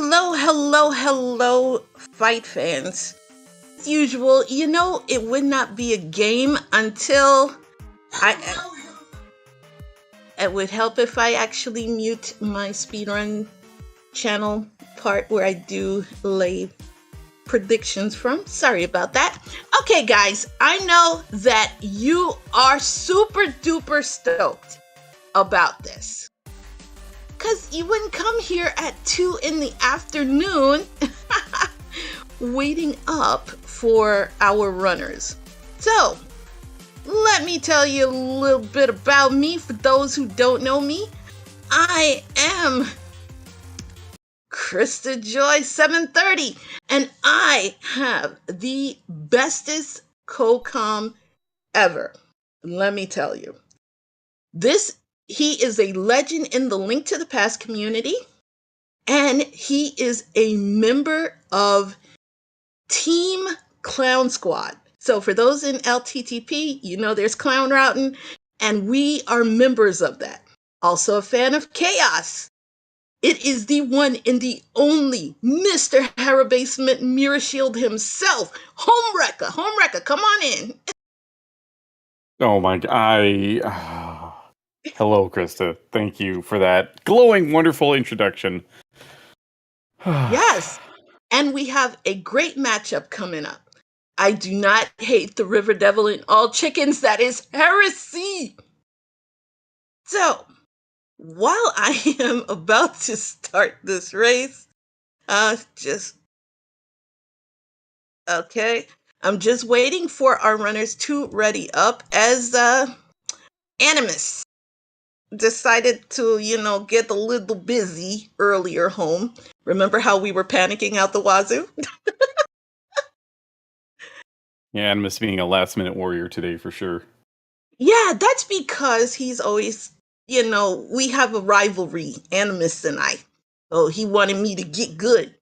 Hello, hello, hello, fight fans. As usual, it would not be a game until it would help if I actually mute my speedrun channel part where I do lay predictions from. Sorry about that. Okay, guys, I know that you are super duper stoked about this. Because you wouldn't come here at 2 in the afternoon waiting up for our runners. So, let me tell you a little bit about me for those who don't know me. I am Krista Joy 730, and I have the bestest co-com ever. Let me tell you. He is a legend in the Link to the Past community, and he is a member of Team Clown Squad. So for those in LTTP, there's clown routing, and we are members of that. Also a fan of Chaos. It is the one and the only Mr. Hera Basement Mirror Shield himself. Home Wrecker, come on in. Oh my God. Hello, Krista. Thank you for that glowing, wonderful introduction. Yes. And we have a great matchup coming up. I do not hate the River Devil in all chickens. That is heresy. So, while I am about to start this race, I'm just waiting for our runners to ready up as Animus decided to, get a little busy earlier home. Remember how we were panicking out the wazoo? Yeah, Animus being a last-minute warrior today for sure. Yeah, that's because he's always, we have a rivalry, Animus and I. Oh, he wanted me to get good,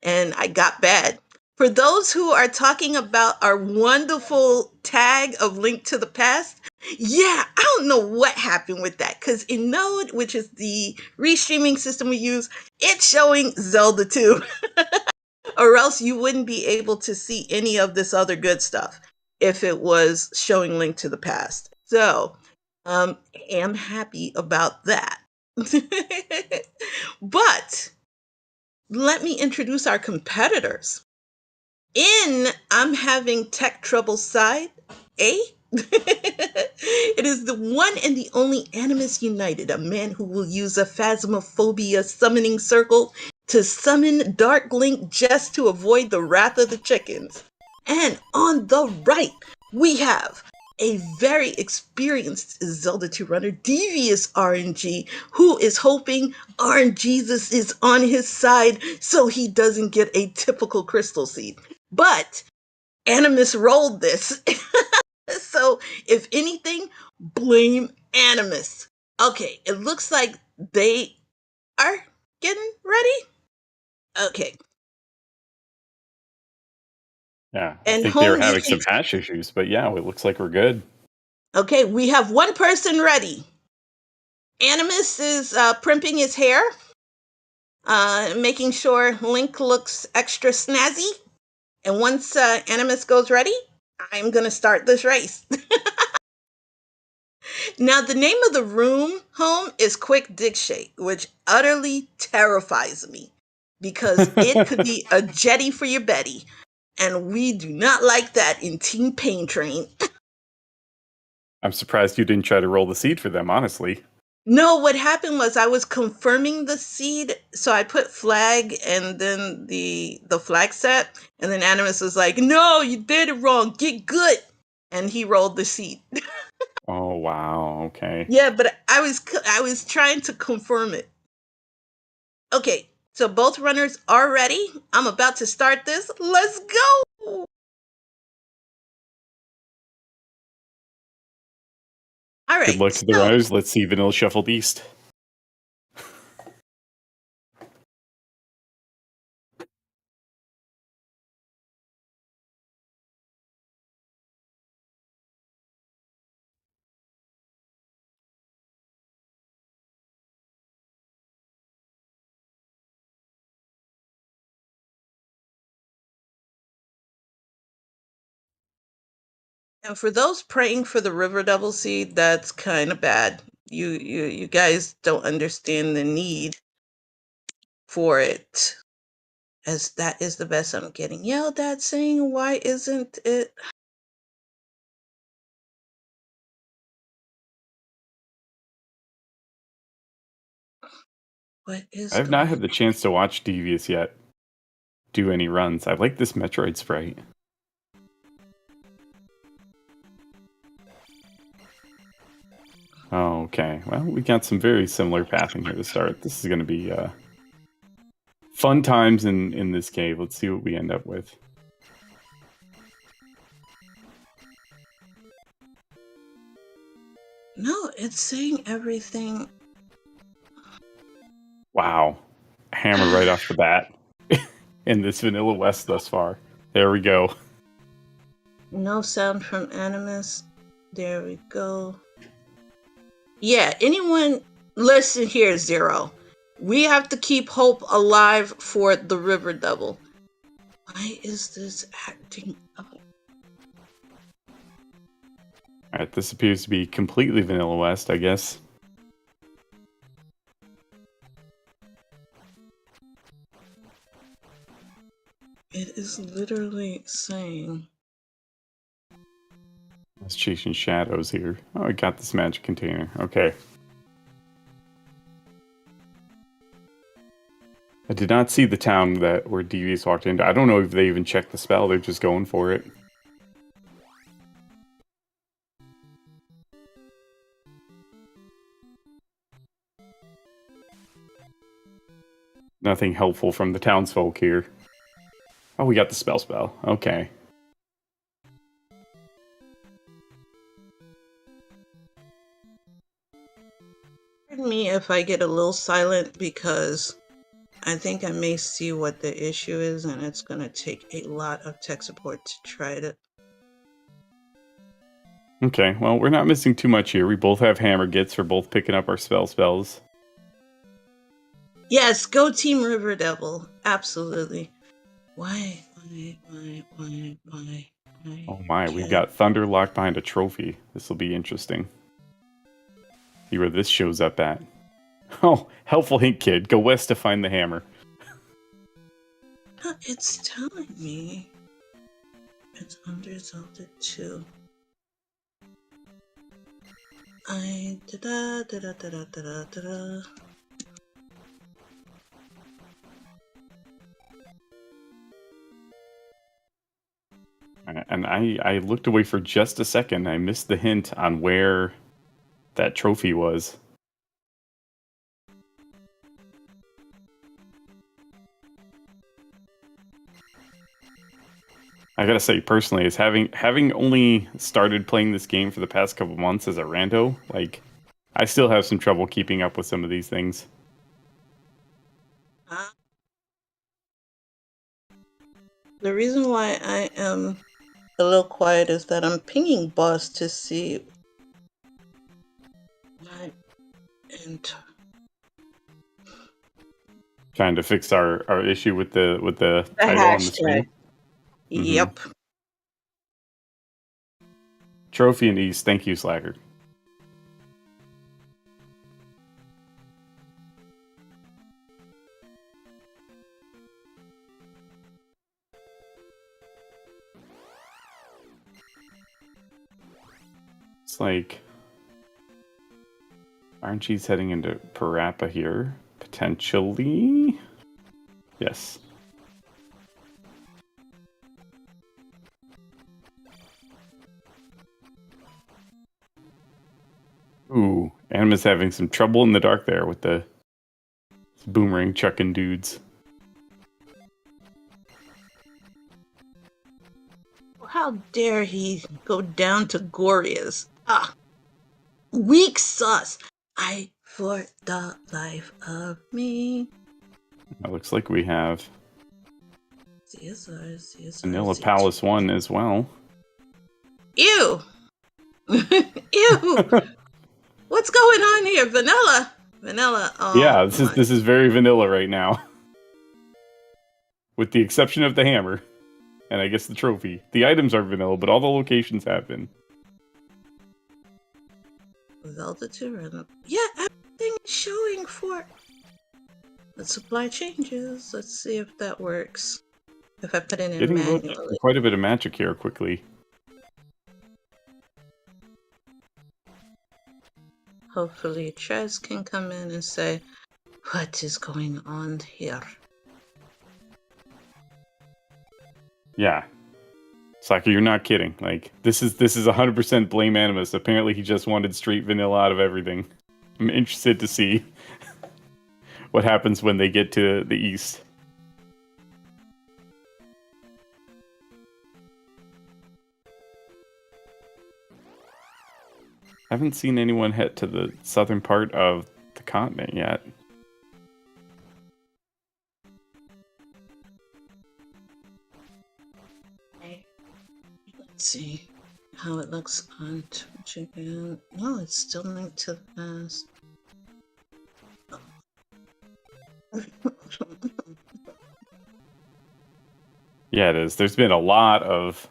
and I got bad. For those who are talking about our wonderful tag of Link to the Past, yeah, I don't know what happened with that, because in Node, which is the restreaming system we use, it's showing Zelda 2. Or else you wouldn't be able to see any of this other good stuff if it was showing Link to the Past. So, am happy about that. But let me introduce our competitors. In I'm having tech trouble side A, it is the one and the only AnimusUnited, a man who will use a phasmophobia summoning circle to summon Dark Link just to avoid the wrath of the chickens. And on the right, we have a very experienced Zelda 2 runner, DeviousRNG, who is hoping RNGesus is on his side so he doesn't get a typical crystal seed. But Animus rolled this. So, if anything, blame Animus. Okay, it looks like they are getting ready. Okay. Yeah, I And think they were home, having some hash issues, but yeah, it looks like we're good. Okay, we have one person ready. Animus is primping his hair, making sure Link looks extra snazzy. And once Animus goes ready, I'm going to start this race. Now, the name of the room home is Quick Dick Shake, which utterly terrifies me because it could be a jetty for your Betty. And we do not like that in Team Pain Train. I'm surprised you didn't try to roll the seed for them, honestly. No, what happened was I was confirming the seed, so I put flag and then the flag set, and then Animus was like, "No, you did it wrong. Get good," and he rolled the seed. Oh wow, okay. Yeah, but I was trying to confirm it. Okay, so both runners are ready. I'm about to start this. Let's go. All right. Good luck to the runners. Let's see Vanilla Shuffle Beast. And for those praying for the river devil seed, that's kind of bad. You guys don't understand the need for it, as that is the best I'm getting yelled at saying, why isn't it? What I is have not going had the chance to watch Devious yet do any runs. I like this Metroid sprite. Oh, okay. Well, we got some very similar pathing here to start. This is going to be fun times in this cave. Let's see what we end up with. No, it's saying everything. Wow. Hammer right off the bat in this Vanilla West thus far. There we go. No sound from Animus. There we go. Yeah, anyone listen here, Zero. We have to keep hope alive for the river devil. Why is this acting up? Alright, this appears to be completely Vanilla West, I guess. It is literally saying... It's chasing shadows here. Oh, I got this magic container. Okay. I did not see the town where Devious walked into. I don't know if they even checked the spell. They're just going for it. Nothing helpful from the townsfolk here. Oh, we got the spell. Okay. Pardon me if I get a little silent, because I think I may see what the issue is, and it's going to take a lot of tech support to try it. Okay, well, we're not missing too much here. We both have hammer gets. We're both picking up our spells. Yes, go Team River Devil. Absolutely. Why? Oh my, we've got Thunder locked behind a trophy. This will be interesting. See where this shows up at. Oh, helpful hint, kid. Go west to find the hammer. It's telling me it's under Zelda 2. And I looked away for just a second. I missed the hint on where that trophy was. I gotta say, personally, is having only started playing this game for the past couple months as a rando, like, I still have some trouble keeping up with some of these things. The reason why I am a little quiet is that I'm pinging boss to see my enter. Trying to fix our issue with the title on the screen. Yep. Trophy and East. Thank you, Slacker. It's like RNG's heading into Parappa here. Potentially. Yes. Ooh, Animus having some trouble in the dark there with the boomerang chucking dudes. How dare he go down to Goria's? Weak sauce. For the life of me. It looks like we have ZSR, Vanilla Palace 1 as well. Ew! Ew! What's going on here? Vanilla? Oh, yeah, this is very vanilla right now. With the exception of the hammer. And I guess the trophy. The items are vanilla, but all the locations have been. Zelda 2 random. Yeah, everything is showing for the supply changes. Let's see if that works. If I put it in Getting manually. quite a bit of magic here quickly. Hopefully Trez can come in and say, what is going on here? Yeah. Saki, you're not kidding. Like, this is 100% blame Animus. Apparently he just wanted straight vanilla out of everything. I'm interested to see what happens when they get to the east. I haven't seen anyone head to the southern part of the continent yet. Let's see how it looks on Twitch again. No, it's still linked to the past. Yeah, it is. There's been a lot of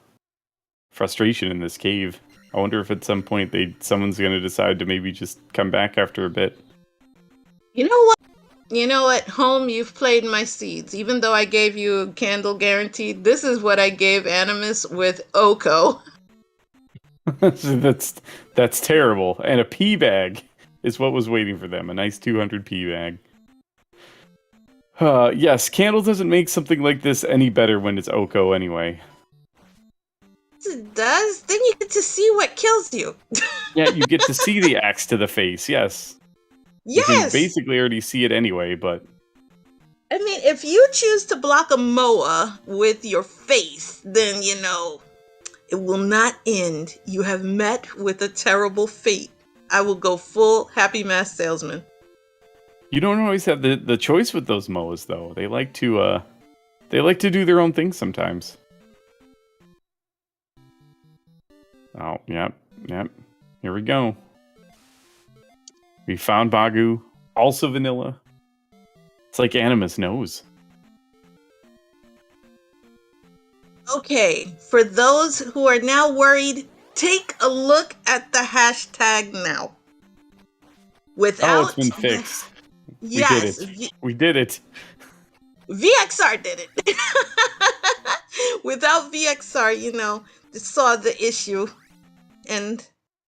frustration in this cave. I wonder if at some point someone's going to decide to maybe just come back after a bit. You know what? You know what? Home, you've played my seeds. Even though I gave you a candle guarantee, this is what I gave Animus with Oko. That's terrible. And a pea bag is what was waiting for them. A nice 200 pea bag. Yes, Candle doesn't make something like this any better when it's Oko anyway. It does? Then you get to see what kills you. Yeah, you get to see the axe to the face, yes. Yes! You can basically already see it anyway, but... I mean, if you choose to block a Moa with your face, then, you know, it will not end. You have met with a terrible fate. I will go full Happy Mask Salesman. You don't always have the choice with those Moas, though. They like to do their own thing sometimes. Oh, yep. Here we go. We found Bagu, also vanilla. It's like Animus knows. Okay, for those who are now worried, take a look at the hashtag now. Without it's been fixed. Yes. We did it. VXR did it. Without VXR, you know, saw the issue and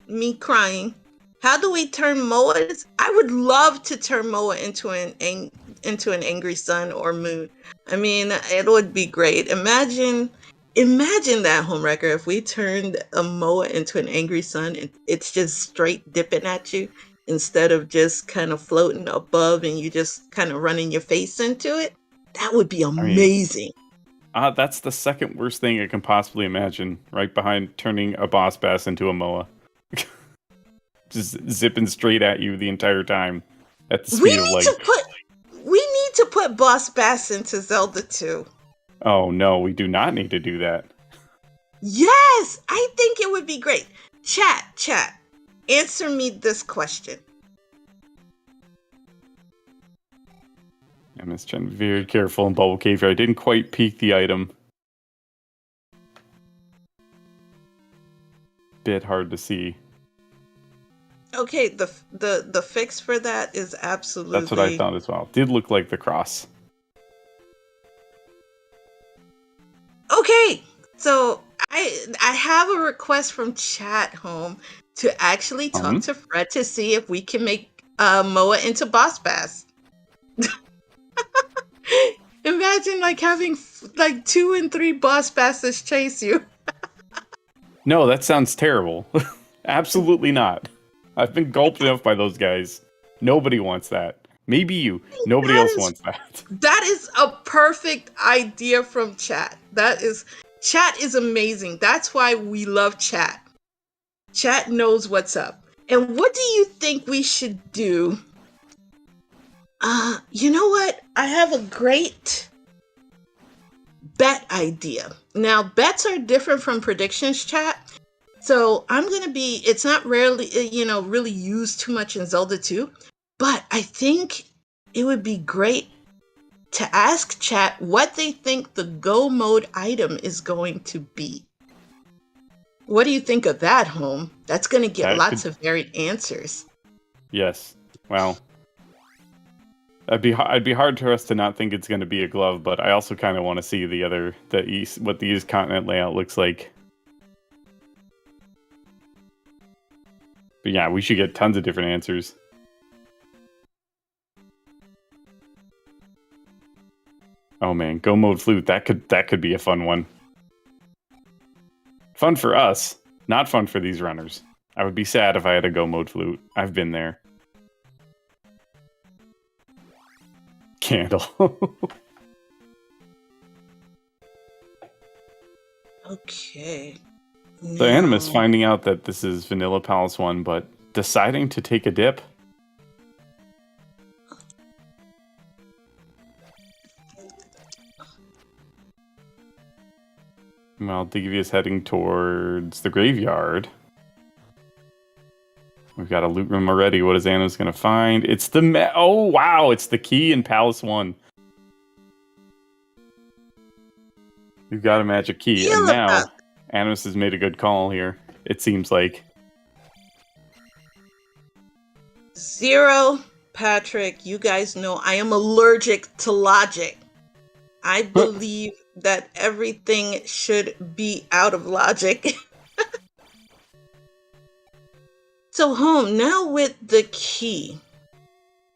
me crying. How do we turn Moas? I would love to turn Moa into an angry sun or moon. I mean, it would be great. Imagine that, Homewrecker, if we turned a Moa into an angry sun and it's just straight dipping at you instead of just kind of floating above and you just kind of running your face into it. That would be amazing. I mean, that's the second worst thing I can possibly imagine, right behind turning a boss bass into a Moa. Just zipping straight at you the entire time at the speed of light. We need to put Boss Bass into Zelda 2. Oh no, we do not need to do that. Yes, I think it would be great. Chat, answer me this question. I'm just trying to be very careful in Bubble Cave here. I didn't quite peek the item. Bit hard to see. Okay, the fix for that is absolutely... That's what I thought as well. Did look like the cross. Okay, so I have a request from chat home to actually talk to Fred to see if we can make Moa into Boss Bass. Imagine like having like 2 and 3 Boss Basses chase you. No, that sounds terrible. Absolutely not. I've been gulped enough by those guys. Nobody wants that. Maybe you. Nobody else wants that. That is a perfect idea from chat. Chat is amazing. That's why we love chat. Chat knows what's up. And what do you think we should do? You know what? I have a great bet idea. Now, bets are different from predictions, chat. So it's not really used too much in Zelda 2, but I think it would be great to ask chat what they think the go mode item is going to be. What do you think of that, Home? That's going to get lots of varied answers. Yes. Well, I'd be hard for us to not think it's going to be a glove, but I also kind of want to see what the East continent layout looks like. But yeah, we should get tons of different answers. Oh man, go mode flute. That could be a fun one. Fun for us, not fun for these runners. I would be sad if I had a go mode flute. I've been there. Candle. Okay. So Animus finding out that this is Vanilla Palace 1, but deciding to take a dip. Well, Devious heading towards the graveyard. We've got a loot room already. What is Animus going to find? It's the oh wow! It's the key in Palace 1. We've got a magic key, and now Animus has made a good call here. It seems like. Zero, Patrick. You guys know I am allergic to logic. I believe that everything should be out of logic. So Home, now with the key,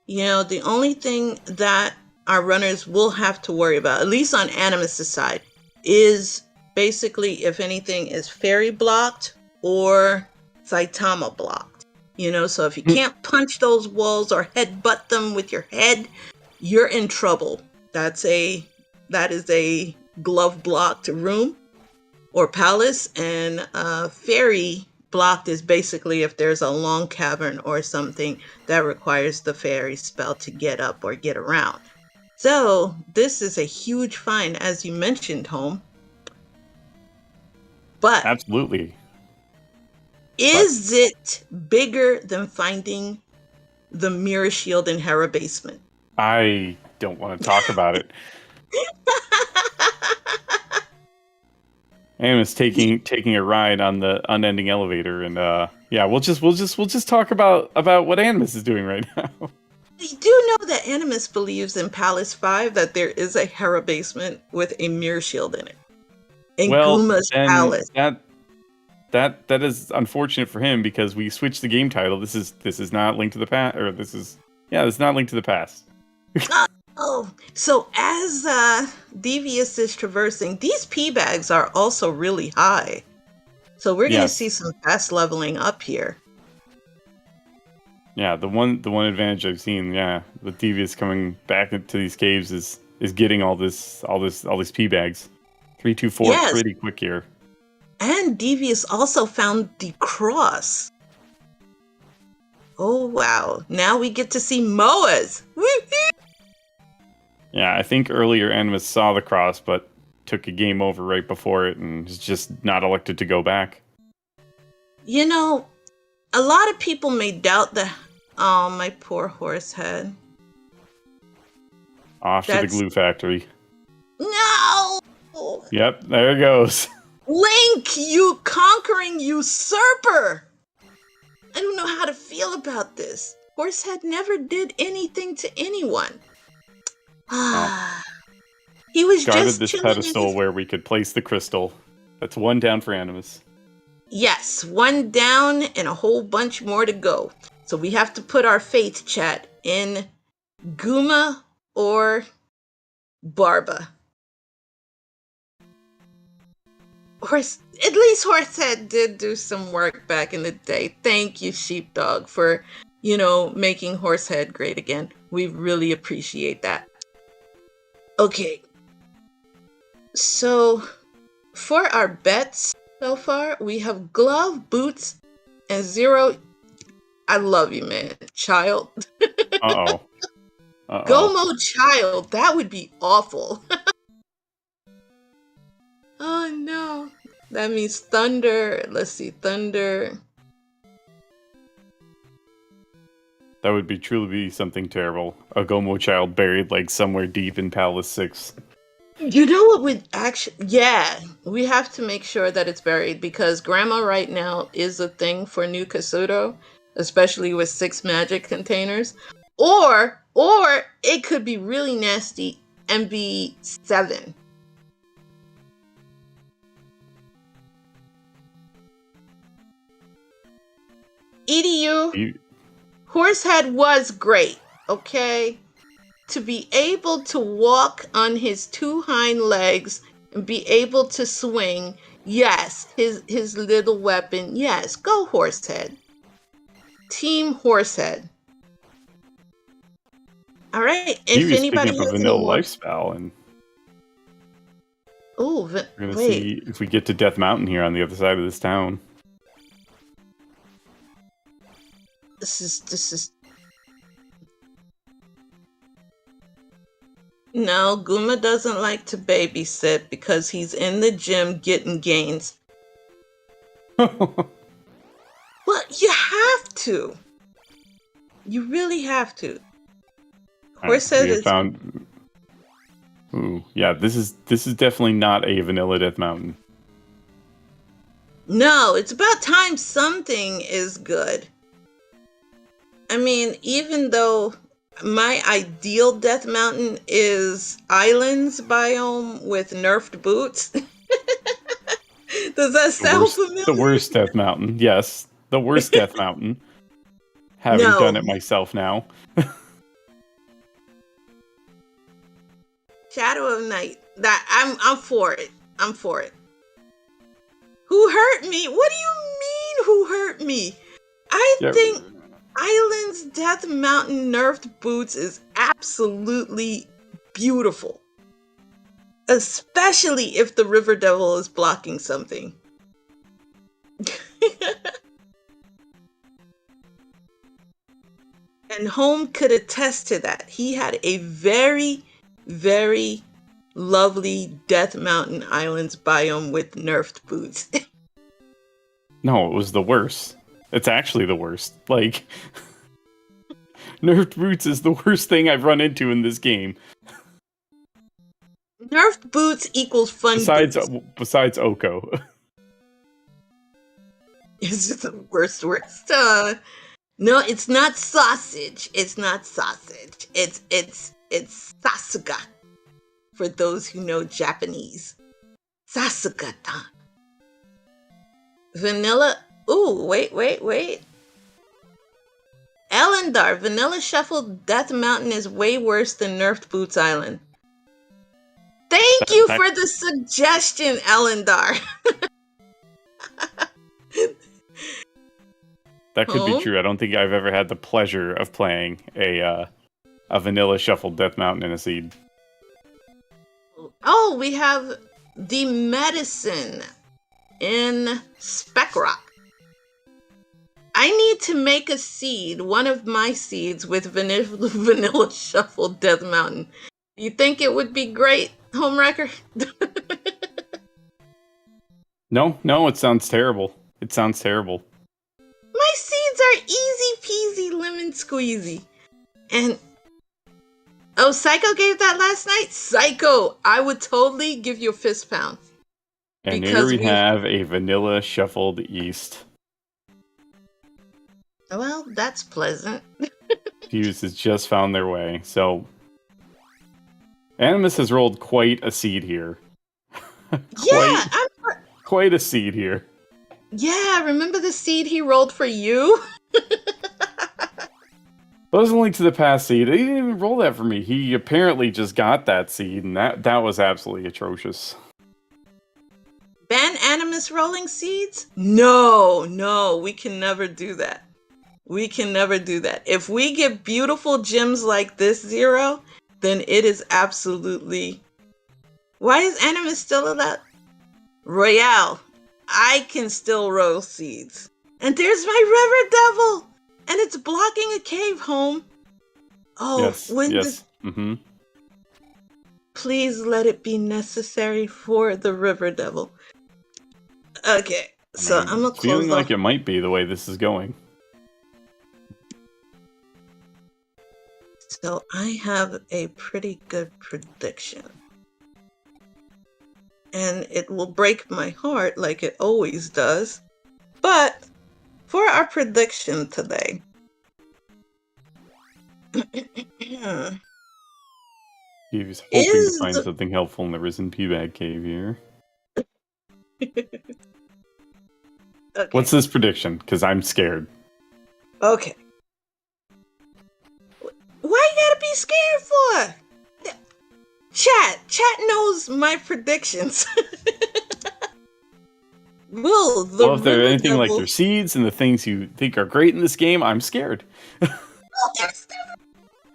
the only thing that our runners will have to worry about, at least on Animus' side, is basically if anything is fairy blocked or Saitama blocked. So if you can't punch those walls or headbutt them with your head, you're in trouble. That is a glove blocked room or palace, and fairy blocked is basically if there's a long cavern or something that requires the fairy spell to get up or get around. So this is a huge find, as you mentioned, Home. But absolutely, is it bigger than finding the mirror shield in Hera basement? I don't want to talk about it. Animus taking a ride on the unending elevator, and yeah, we'll just talk about what Animus is doing right now. You do know that Animus believes in Palace 5 that there is a Hera basement with a mirror shield in it. In Guma's palace. That is unfortunate for him because we switched the game title. This is not Link to the Past, or this is not Link to the Past. So as Devious is traversing, these P bags are also really high. So we're going to see some fast leveling up here. Yeah, the one advantage I've seen, with Devious coming back into these caves is getting all these P bags. 3, 2, 4 pretty quick here. And Devious also found the cross. Oh wow. Now we get to see Moas. Woo-hoo! Yeah, I think earlier Animus saw the cross, but took a game over right before it and is just not elected to go back. A lot of people may doubt the... Oh, my poor horse head. Off to the glue factory. No! Yep, there it goes. Link, you conquering usurper! I don't know how to feel about this. Horsehead never did anything to anyone. He was guarded just this pedestal where we could place the crystal. That's one down for Animus. Yes, one down and a whole bunch more to go. So we have to put our faith, chat, in Guma or Barba. At least Horsehead did do some work back in the day. Thank you, Sheepdog, for, making Horsehead great again. We really appreciate that. Okay. So, for our bets so far, we have Glove, Boots, and Zero. I love you, man. Child. Uh-oh. Go mode child. That would be awful. Oh, no. That means Thunder. Let's see. Thunder. That would be truly be something terrible. A Gomo child buried like somewhere deep in Palace 6. You know what would actually, yeah, we have to make sure that it's buried because grandma right now is a thing for New Kasuto, especially with 6 magic containers. Or it could be really nasty and be 7. EDU, Horsehead was great, okay? To be able to walk on his 2 hind legs and be able to swing, yes, his little weapon, yes, go Horsehead. Team Horsehead. All right, He if was picking anybody up a has any vanilla more. life spell, and Oh, we're gonna wait. see if we get to Death Mountain here on the other side of this town. This is. No, Guma doesn't like to babysit because he's in the gym getting gains. Well, you have to. You really have to. Horsehead we have is. found. Ooh, yeah, this is definitely not a vanilla Death Mountain. No, it's about time something is good. I mean, even though my ideal Death Mountain is Islands biome with nerfed boots. Does that sound familiar? The worst Death Mountain, yes. The worst Death Mountain. Having done it myself now. Shadow of Night. That I'm for it. I'm for it. Who hurt me? What do you mean who hurt me? I think Island's Death Mountain nerfed boots is absolutely beautiful. Especially if the River Devil is blocking something. And Home could attest to that. He had a very, very lovely Death Mountain Islands biome with nerfed boots. No, it was the worst. It's actually the worst. Like, nerfed boots is the worst thing I've run into in this game. Nerfed boots equals fun boots. Besides Oko. It's just the worst. No, it's not sausage. It's not sausage. It's sasuga. For those who know Japanese. Sasuga-tan. Vanilla. Ooh, wait. Elendar, Vanilla Shuffle Death Mountain is way worse than Nerfed Boots Island. Thank you for the suggestion, Elendar. That could be true. I don't think I've ever had the pleasure of playing a Vanilla Shuffle Death Mountain in a seed. Oh, we have the medicine in Spec Rock. I need to make a seed, one of my seeds, with Vanilla Shuffle Death Mountain. You think it would be great, Homewrecker? No, it sounds terrible. It sounds terrible. My seeds are easy peasy lemon squeezy. And oh, Psycho gave that last night? Psycho, I would totally give you a fist pound. And here we have a Vanilla Shuffled East. Well, that's pleasant. Fuse has just found their way. So, Animus has rolled quite a seed here. Quite a seed here. Yeah, remember the seed he rolled for you? Well, there's a link to the past seed. He didn't even roll that for me. He apparently just got that seed, and that was absolutely atrocious. Ban Animus rolling seeds? No, we can never do that. We can never do that. If we get beautiful gems like this, Zero, then it is absolutely... Why is Animus still allowed? Royale, I can still roll seeds. And there's my River Devil! And it's blocking a cave, Home. Oh, yes. Mm-hmm. Please let it be necessary for the River Devil. Okay, so I'm gonna close feeling like it might be the way this is going. So I have a pretty good prediction. And it will break my heart like it always does. But for our prediction today, He was hoping to find something helpful in the Risen Peabag Cave here. Okay. What's this prediction? Because I'm scared. Okay. Why you gotta be scared for? Chat knows my predictions. Well, if there are anything like their seeds and the things you think are great in this game, I'm scared. That's to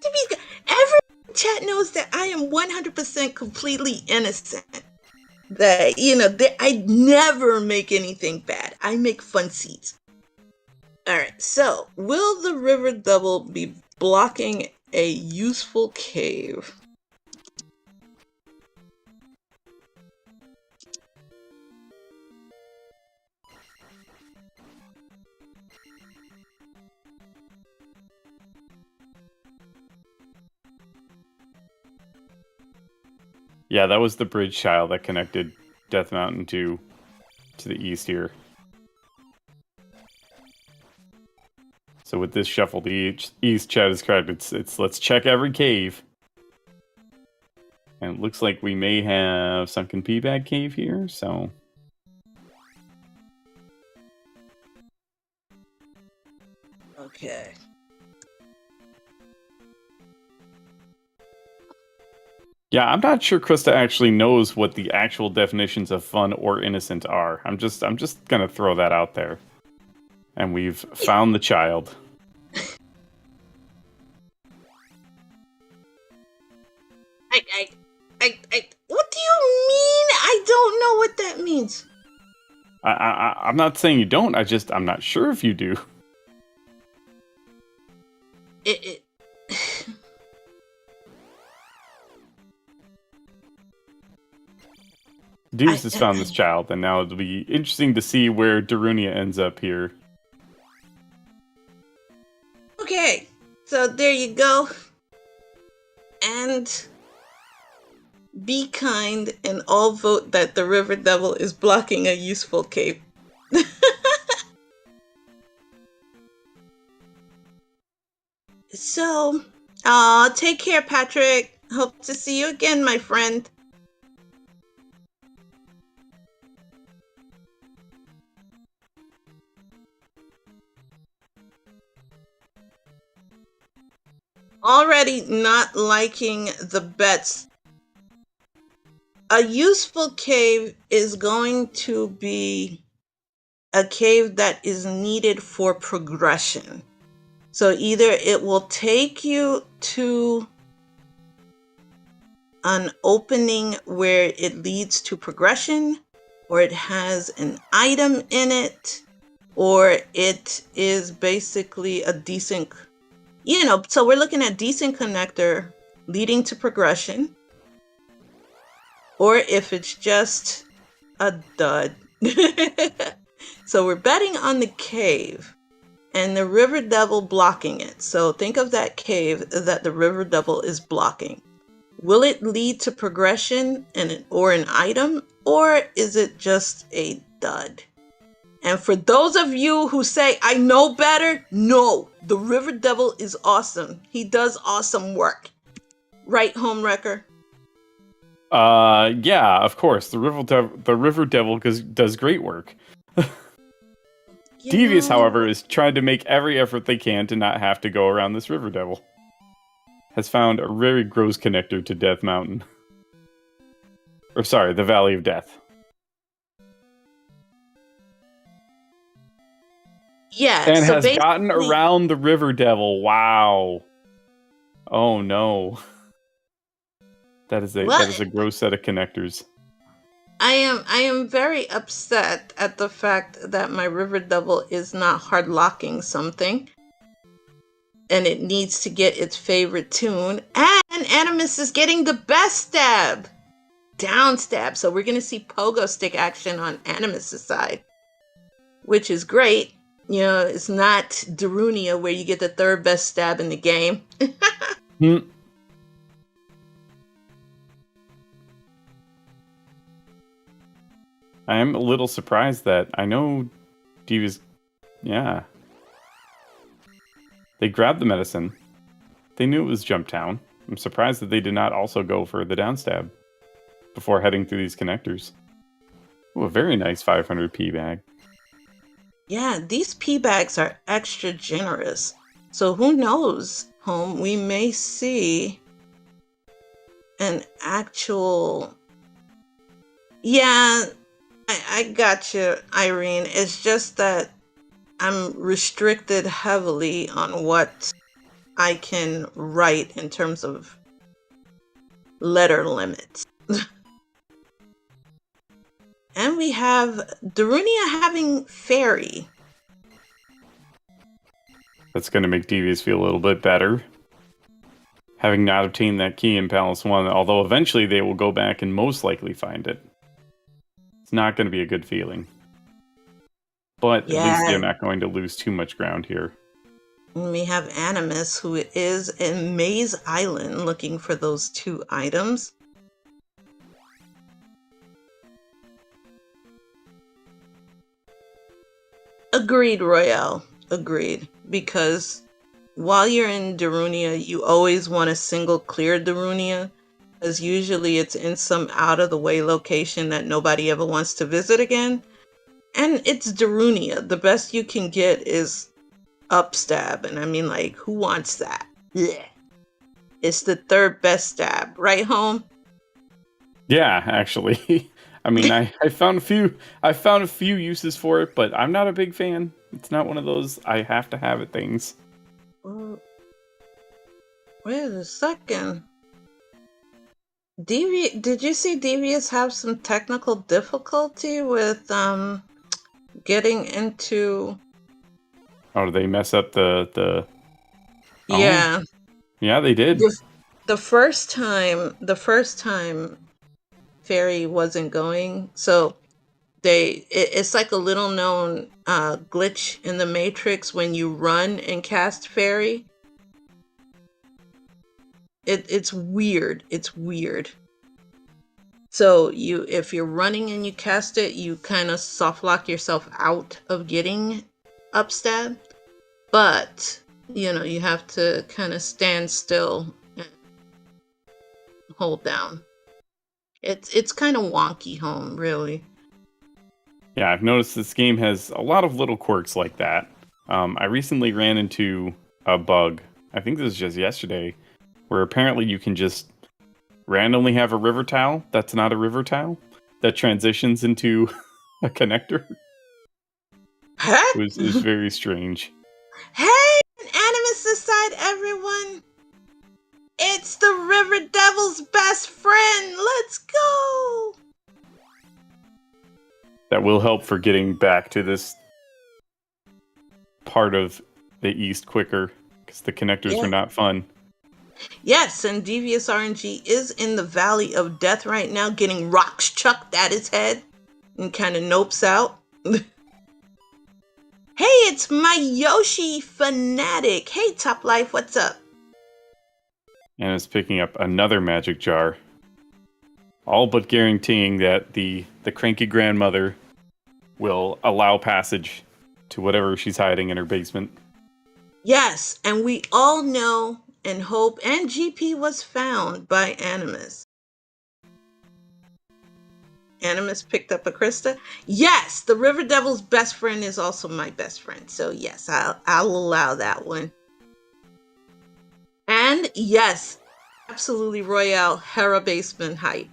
be. Every chat knows that I am 100% completely innocent. That I never make anything bad. I make fun seeds. All right. So, will the river devil be blocking a useful cave? Yeah, that was the bridge tile that connected Death Mountain to the east here. So with this shuffled east, chat is correct. It's let's check every cave. And it looks like we may have Sunken Peabag Cave here, so... Okay. Yeah, I'm not sure Krista actually knows what the actual definitions of fun or innocent are. I'm just gonna throw that out there. And we've found the child. What do you mean? I don't know what that means. I'm not saying you don't. I'm not sure if you do. Devious has found this child, and now it'll be interesting to see where Darunia ends up here. Okay, so there you go. And be kind and all vote that the River Devil is blocking a useful cave. So, take care, Patrick. Hope to see you again, my friend. Already not liking the bets. A useful cave is going to be a cave that is needed for progression. So either it will take you to an opening where it leads to progression, or it has an item in it, or it is basically a decent, so we're looking at decent connector leading to progression, or if it's just a dud. So we're betting on the cave and the River Devil blocking it. So think of that cave that the River Devil is blocking. Will it lead to progression or an item, or is it just a dud? And for those of you who say, I know better, no, the River Devil is awesome. He does awesome work. Right, Homewrecker? Yeah, of course. The River Devil does great work. Devious, however, is trying to make every effort they can to not have to go around this River Devil. Has found a very gross connector to Death Mountain. Or sorry, the Valley of Death. Yeah, and so has gotten around the River Devil. Wow. Oh no. That is a gross set of connectors. I am very upset at the fact that my River Devil is not hard locking something. And it needs to get its favorite tune. And Animus is getting the best stab. Down stab. So we're going to see pogo stick action on Animus' side. Which is great. It's not Darunia where you get the third best stab in the game. Hmm. I am a little surprised that I know Devious. Yeah. They grabbed the medicine. They knew it was Jump Town. I'm surprised that they did not also go for the downstab before heading through these connectors. Ooh, a very nice 500p bag. Yeah, these P bags are extra generous. So who knows, home, we may see an actual. Yeah, I got you, Irene. It's just that I'm restricted heavily on what I can write in terms of letter limits. And we have Darunia having fairy. That's going to make Devious feel a little bit better. Having not obtained that key in Palace 1, although eventually they will go back and most likely find it. It's not going to be a good feeling. But at least they're Yeah, not going to lose too much ground here. and we have Animus, who is in Maze Island looking for those 2 items. Agreed, Royale. Agreed. Because while you're in Darunia, you always want a single clear Darunia, because usually it's in some out-of-the-way location that nobody ever wants to visit again. And it's Darunia. The best you can get is upstab, and I mean, like, who wants that? Blech. It's the 3rd best stab, right, home? Yeah, actually. I mean, I found a few uses for it, but I'm not a big fan. It's not one of those I have to have it things. Wait a second. Did you see Devious have some technical difficulty with getting into? Oh, did they mess up the Yeah. Oh, yeah, they did. The first time Fairy wasn't going, so it's like a little known glitch in the Matrix when you run and cast Fairy. It's weird. It's weird. So if you're running and you cast it, you kind of soft lock yourself out of getting upstab. But you have to kind of stand still and hold down. It's kind of wonky, home, really. Yeah, I've noticed this game has a lot of little quirks like that. I recently ran into a bug, I think this was just yesterday, where apparently you can just randomly have a river tile that's not a river tile that transitions into a connector. Heck? It was very strange. Hey, Animus side, everyone! It's the River Devil's best friend! Let's go! That will help for getting back to this part of the east quicker, because the connectors were not fun. Yes, and DeviousRNG is in the Valley of Death right now, getting rocks chucked at his head and kind of nopes out. Hey, it's my Yoshi fanatic. Hey, Top Life, what's up? And it's picking up another magic jar, all but guaranteeing that the cranky grandmother will allow passage to whatever she's hiding in her basement. Yes, and we all know and hope, and GP was found by Animus. Animus picked up a Krista. Yes, the River Devil's best friend is also my best friend. So yes, I'll allow that one. And yes, absolutely Royale Hera basement hype.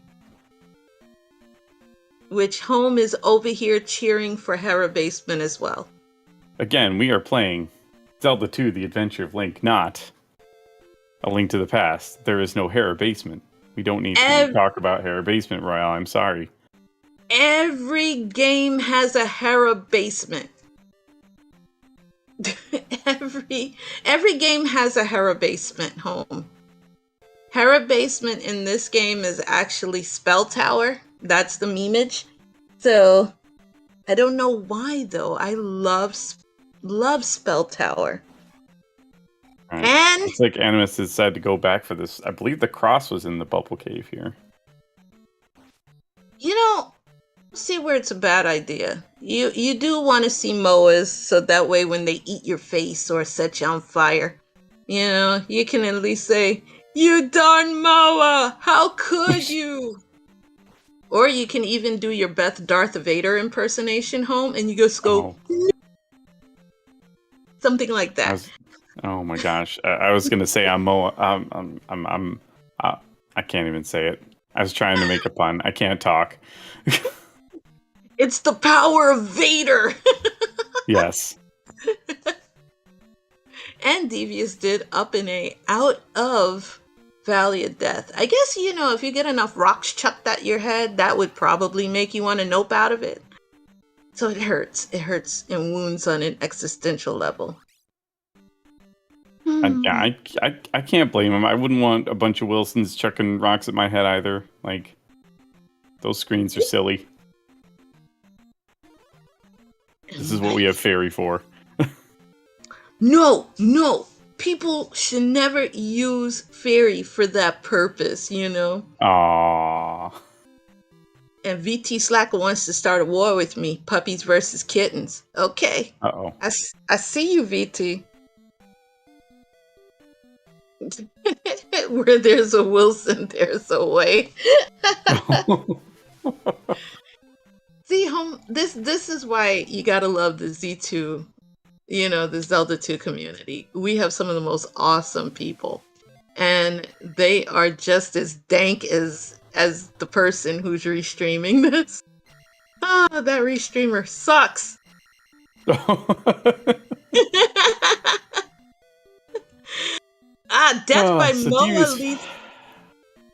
Which home is over here cheering for Hera basement as well. Again, we are playing Zelda 2, The Adventure of Link, not A Link to the Past. There is no Hera basement. We don't need to talk about Hera basement, Royale. I'm sorry. Every game has a Hera basement. every game has a Hera basement, home. Hera basement in this game is actually Spell Tower. That's the memeage. So I don't know why though. I love Spell Tower. All right. And It's like Animus decided to go back for this. I believe the cross was in the bubble cave here. you know, see where it's a bad idea. You do want to see moas, so that way when they eat your face or set you on fire, you can at least say, "You darn moa! How could you?" Or you can even do your best Darth Vader impersonation home, and you just go something like that. Oh my gosh! I was gonna say I'm Moa. I can't even say it. I was trying to make a pun. I can't talk. It's the power of Vader. Yes. And Devious did Up and A out of Valley of Death. I guess, if you get enough rocks chucked at your head, that would probably make you want to nope out of it. So it hurts. It hurts and wounds on an existential level. I can't blame him. I wouldn't want a bunch of Wilsons chucking rocks at my head either. Like, those screens are silly. This is what we have Fairy for. No. People should never use Fairy for that purpose, Aww. And VT Slacker wants to start a war with me. Puppies versus kittens. Okay. Uh-oh. I see you, VT. Where there's a Wilson, there's a way. See, this is why you gotta love the Z2, the Zelda 2 community. We have some of the most awesome people. And they are just as dank as the person who's restreaming this. That restreamer sucks. Death by Moa leads.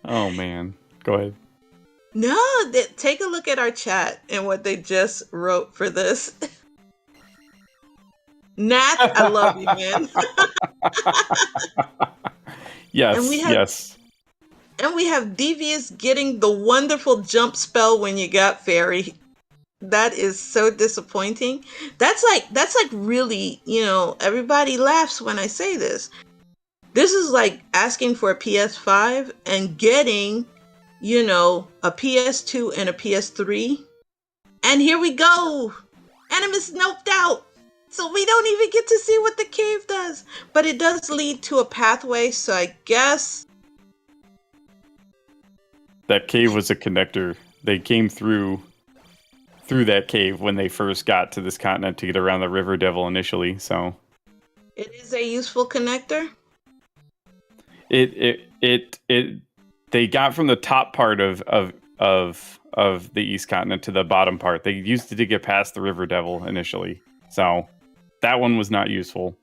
Oh man, go ahead. No, take a look at our chat and what they just wrote for this. Nat, I love you, man. Yes. And we have Devious getting the wonderful jump spell when you got Fairy. That is so disappointing. That's like really, everybody laughs when I say this. This is like asking for a PS5 and getting, a PS2 and a PS3. And here we go. Animus noped out. So we don't even get to see what the cave does. But it does lead to a pathway, so I guess... That cave was a connector. They came through that cave when they first got to this continent to get around the River Devil initially, so... It is a useful connector? They got from the top part of the East Continent to the bottom part. They used it to get past the River Devil initially, so that one was not useful.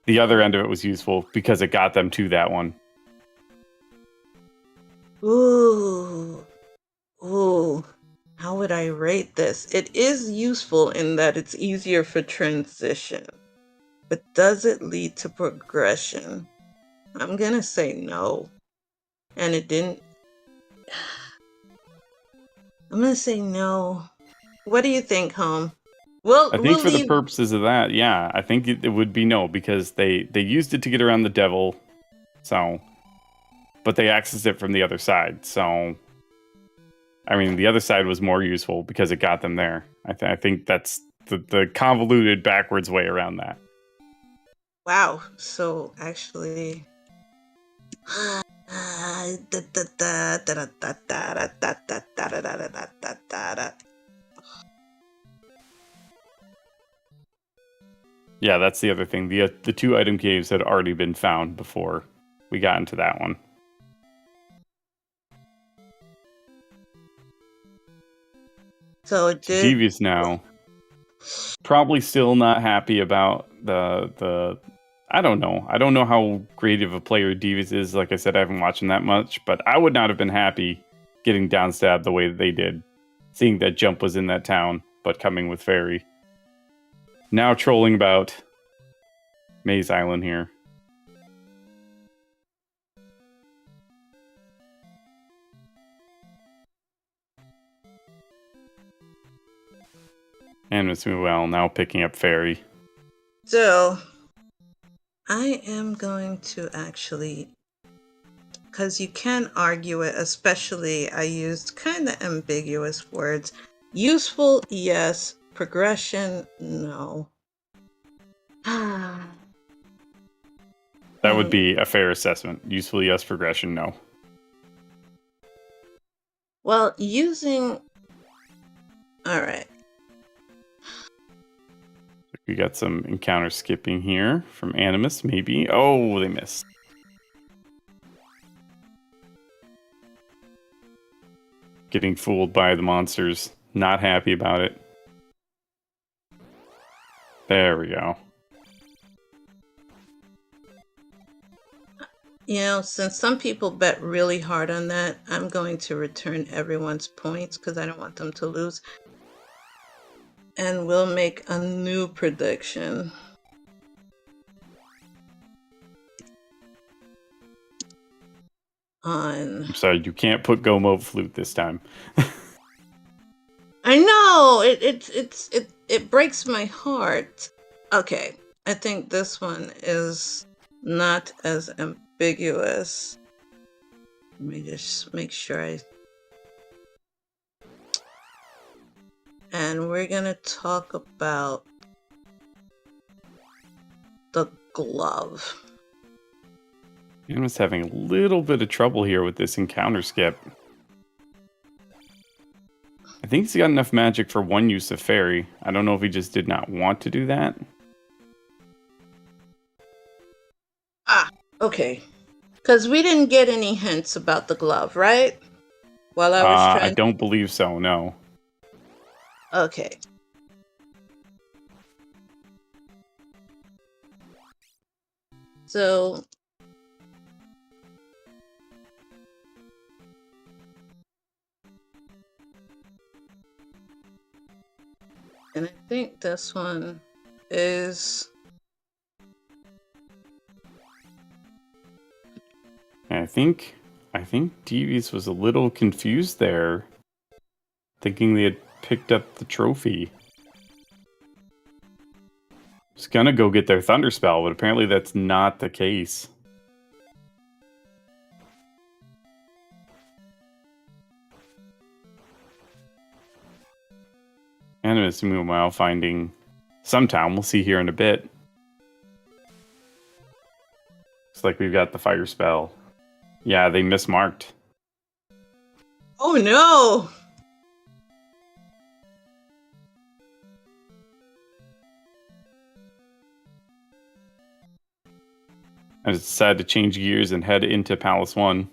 The other end of it was useful because it got them to that one. Ooh. How would I rate this? It is useful in that it's easier for transition, but does it lead to progression? I'm gonna say no. And it didn't. I'm gonna say no. What do you think, Home? I think for the purposes of that, yeah, I think it would be no, because they used it to get around the devil, so, but they accessed it from the other side, so, I mean, the other side was more useful because it got them there. I think that's the convoluted backwards way around that. Wow, so actually... Yeah, that's the other thing. The 2 item caves had already been found before we got into that one. So it did. Devious now. Probably still not happy about the I don't know. I don't know how great of a player Devious is. Like I said, I haven't watched him that much, but I would not have been happy getting downstabbed the way that they did. Seeing that Jump was in that town, but coming with Fairy. Now trolling about Maze Island here. And Miss Well now picking up Fairy. So, I am going to actually, because you can argue it, especially I used kind of ambiguous words. Useful, yes. Progression, no. That would be a fair assessment. Useful, yes. Progression, no. Well, using... All right. We got some encounter skipping here from Animus, maybe. Oh, they missed. Getting fooled by the monsters. Not happy about it. There we go. You know, since some people bet really hard on that, I'm going to return everyone's points because I don't want them to lose. And we'll make a new prediction. I'm sorry, you can't put Go Mode Flute this time. I know! It breaks my heart. Okay, I think this one is not as ambiguous. Let me just make sure and we're gonna talk about the glove. Animus having a little bit of trouble here with this encounter skip. I think he's got enough magic for one use of fairy. I don't know if he just did not want to do that. Ah, okay. Because we didn't get any hints about the glove, right? While I was trying... I don't believe so, no. Okay. So... And I think this one is... I think Devious was a little confused there, thinking they had picked up the trophy. Was gonna go get their Thunder Spell, but apparently that's not the case. Animus, meanwhile, finding some town. We'll see here in a bit. Looks like we've got the Fire Spell. Yeah, they mismarked. Oh no! I decided to change gears and head into Palace 1.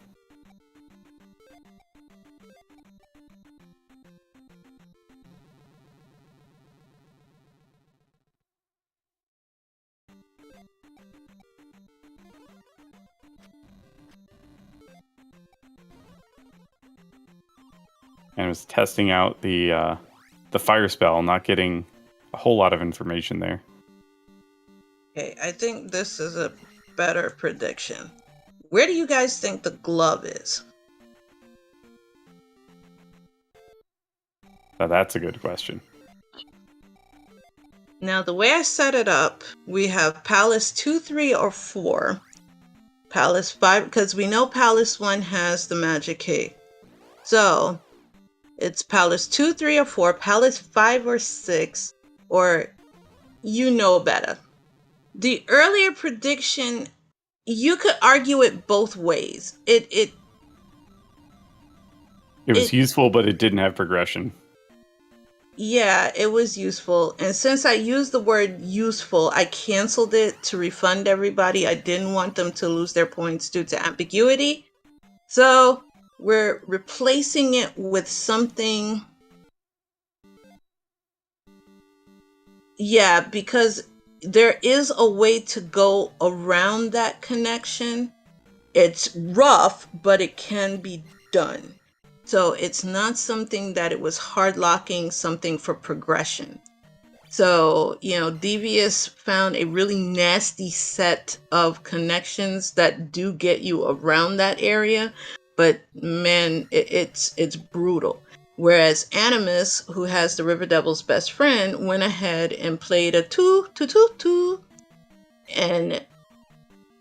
And I was testing out the Fire Spell, not getting a whole lot of information there. Okay, I think this is a better prediction. Where do you guys think the glove is? Now that's a good question. Now, the way I set it up, we have Palace 2, 3, or 4. Palace 5, because we know Palace 1 has the magic key. So, it's Palace 2, 3, or 4, Palace 5 or 6, or you know better. The earlier prediction, you could argue it both ways. It was useful, but it didn't have progression. Yeah, it was useful. And since I used the word useful, I canceled it to refund everybody. I didn't want them to lose their points due to ambiguity. So we're replacing it with something. Yeah, because there is a way to go around that connection. It's rough, but it can be done. So it's not something that it was hard locking something for progression. So, you know, Devious found a really nasty set of connections that do get you around that area. But man, it's brutal. Whereas Animus, who has the River Devil's best friend, went ahead and played a 2, 2, 2, 2. And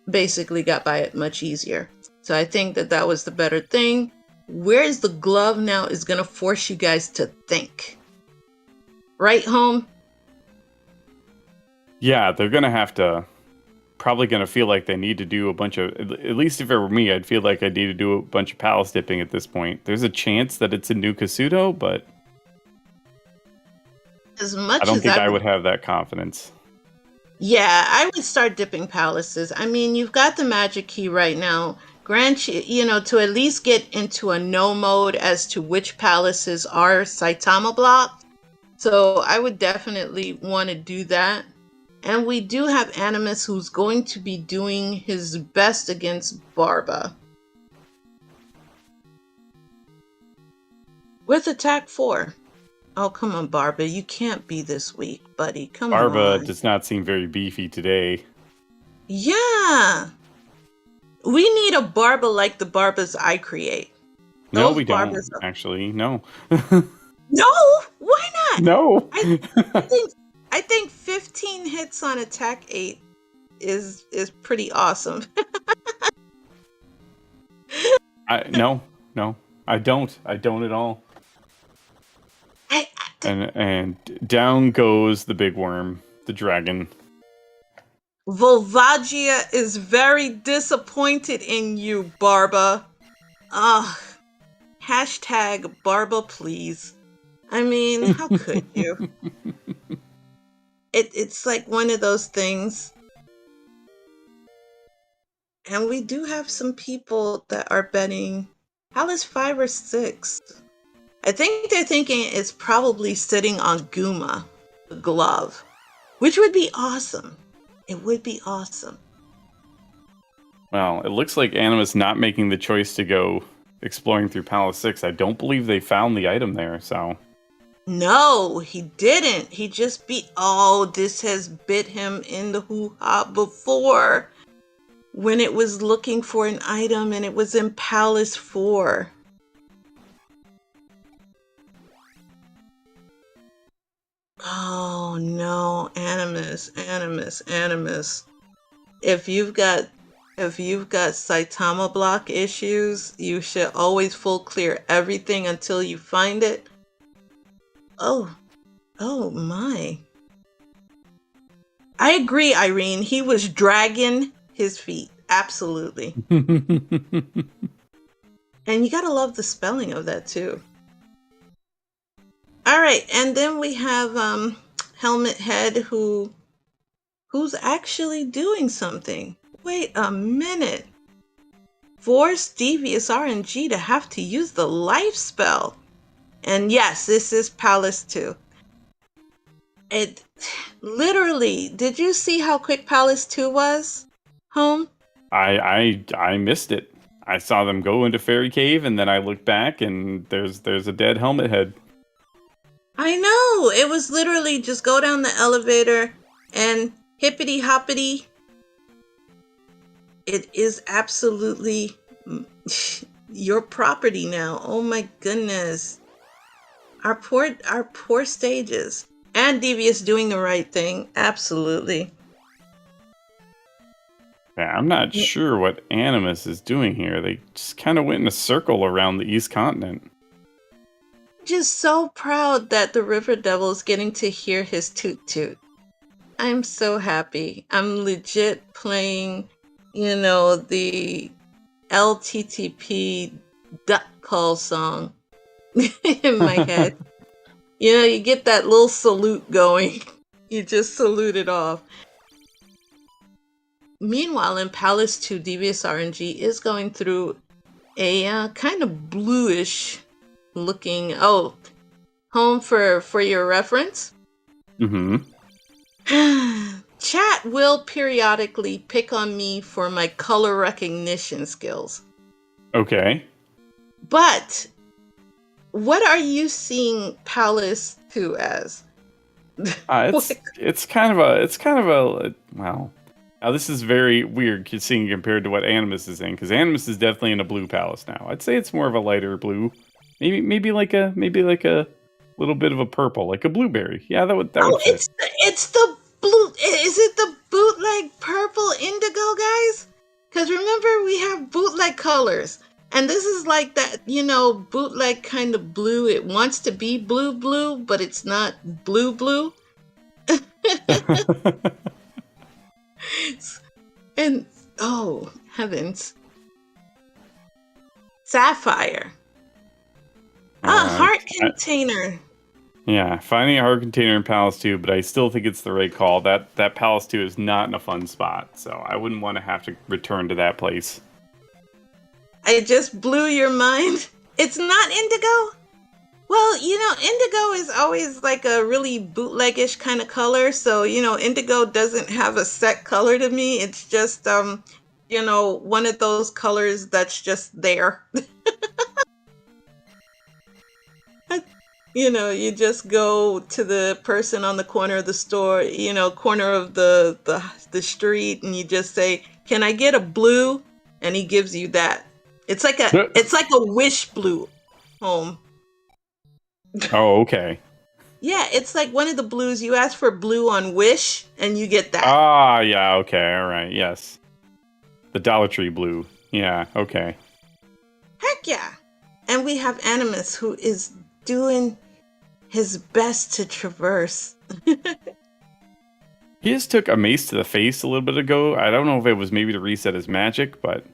basically got by it much easier. So I think that was the better thing. Where's the glove now is going to force you guys to think. Right, Home? Yeah, they're gonna have to. Probably gonna feel like they need to do a bunch of. At least if it were me, I'd feel like I need to do a bunch of palace dipping at this point. There's a chance that it's a new Kasuto, but As much I don't as think I I would would have that confidence. Yeah, I would start dipping palaces. I mean, you've got the magic key right now. Grant you, to at least get into a no mode as to which palaces are Saitama blocked. So I would definitely want to do that. And we do have Animus who's going to be doing his best against Barba. With attack 4. Oh, come on, Barba. You can't be this weak, buddy. Come Barba on. does not seem very beefy today. Yeah. We need a Barba like the Barbas I create. No, Those we don't. Barbas are... Actually, no. No! Why not? No. I think 15 hits on attack 8 is pretty awesome. No. I don't at all. And down goes the big worm, the dragon. Volvagia is very disappointed in you, Barba. Ugh. Hashtag Barba, please. I mean, how could you? It's like one of those things. And we do have some people that are betting Palace 5 or 6. I think they're thinking it's probably sitting on Guma, the glove, which would be awesome. It would be awesome. Well, it looks like Animus not making the choice to go exploring through Palace 6. I don't believe they found the item there, so... No, he didn't. He just beat... Oh, this has bit him in the hoo-ha before. When it was looking for an item and it was in Palace 4. Oh no, Animus. If you've got Saitama block issues, you should always full clear everything until you find it. Oh my. I agree, Irene. He was dragging his feet. Absolutely. And you gotta love the spelling of that too. All right, and then we have Helmet Head who's actually doing something. Wait a minute. Force DeviousRNG to have to use the life spell. And yes, this is Palace 2. It literally, did you see how quick Palace 2 was? Home? I missed it. I saw them go into Fairy Cave and then I looked back and there's a dead Helmet Head. I know. It was literally just go down the elevator and hippity hoppity. It is absolutely your property now. Oh my goodness. Our poor stages. And Devious doing the right thing. Absolutely. Yeah, I'm not sure what Animus is doing here. They just kind of went in a circle around the East Continent. Just so proud that the River Devil is getting to hear his toot toot. I'm so happy. I'm legit playing, the LTTP duck call song in my head. You get that little salute going. You just salute it off. Meanwhile, in Palace 2, DeviousRNG is going through a kind of bluish looking... Oh, Home for your reference. Mm-hmm. Chat will periodically pick on me for my color recognition skills. Okay. But what are you seeing Palace 2 as? It's kind of a well. Now this is very weird seeing compared to what Animus is in, because Animus is definitely in a blue palace now. I'd say it's more of a lighter blue, maybe like a little bit of a purple, like a blueberry. Yeah, that would fit. It's the blue. Is it the bootleg purple indigo, guys? Because remember, we have bootleg colors. And this is like that, bootleg kind of blue. It wants to be blue, blue, but it's not blue, blue. And, oh, heavens. Sapphire. Heart container. Yeah, finding a heart container in Palace 2, but I still think it's the right call. That Palace 2 is not in a fun spot, so I wouldn't want to have to return to that place. I just blew your mind. It's not indigo? Well, indigo is always like a really bootleggish kind of color. So, indigo doesn't have a set color to me. It's just, one of those colors that's just there. You just go to the person on the corner of the store, corner of the street, and you just say, "Can I get a blue?" And he gives you that. It's like a wish blue home. Oh, okay. Yeah, it's like one of the blues. You ask for blue on Wish, and you get that. Ah, yeah, okay, all right, yes. The Dollar Tree blue. Yeah, okay. Heck yeah. And we have Animus, who is doing his best to traverse. He just took a mace to the face a little bit ago. I don't know if it was maybe to reset his magic, but...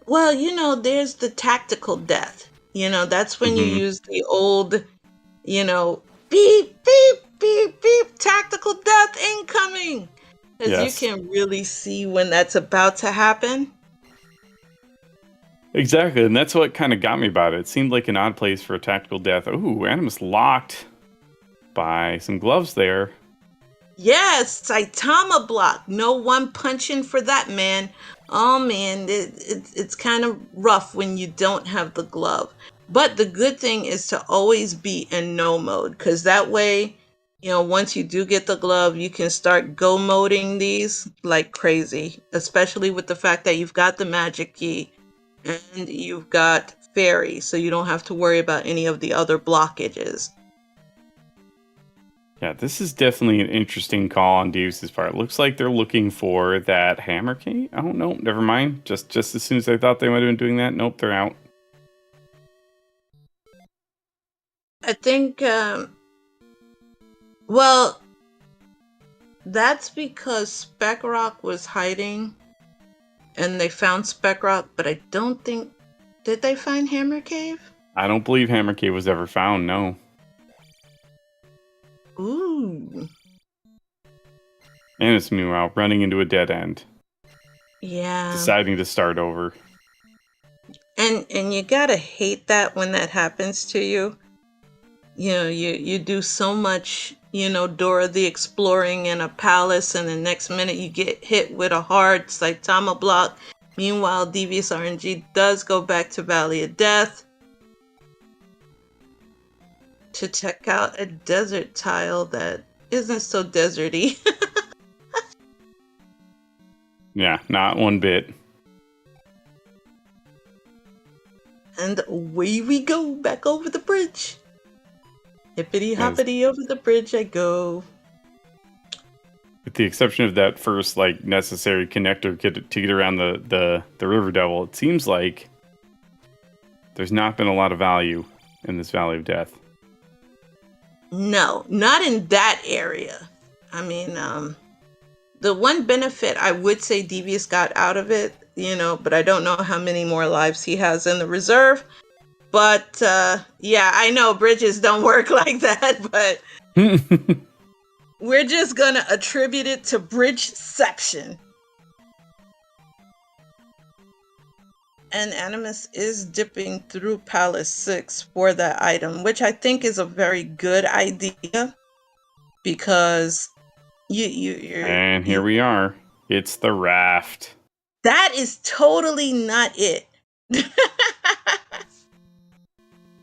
Well, there's the tactical death. That's when you use the old, beep, beep, beep, beep, tactical death incoming. Because you can really see when that's about to happen. Exactly, and that's what kind of got me about it. It seemed like an odd place for a tactical death. Ooh, Animus locked by some gloves there. Yes, Saitama block. No one punching for that, man. Oh, man, it's kind of rough when you don't have the glove. But the good thing is to always be in no mode, because that way, once you do get the glove, you can start go moding these like crazy, especially with the fact that you've got the magic key and you've got fairy, so you don't have to worry about any of the other blockages. Yeah, this is definitely an interesting call on Devious' part. Looks like they're looking for that hammer key. Oh, no, never mind. Just as soon as I thought they might have been doing that, nope, they're out. I think, well, that's because Spec Rock was hiding and they found Spec Rock, but I don't think, did they find Hammer Cave? I don't believe Hammer Cave was ever found, no. Ooh. And it's meanwhile running into a dead end. Yeah. Deciding to start over. And you gotta hate that when that happens to you. You do so much, Dora the Exploring in a palace, and the next minute you get hit with a hard Saitama block. Meanwhile, DeviousRNG does go back to Valley of Death to check out a desert tile that isn't so deserty. Yeah, not one bit. And away we go, back over the bridge. Hippity hoppity over the bridge I go. With the exception of that first, necessary connector to get around the River Devil, it seems like there's not been a lot of value in this Valley of Death. No, not in that area. I mean, the one benefit I would say Devious got out of it, but I don't know how many more lives he has in the reserve. But, yeah, I know bridges don't work like that, but we're just going to attribute it to bridgeception. And Animus is dipping through Palace 6 for that item, which I think is a very good idea, because and here we are. It's the raft. That is totally not it.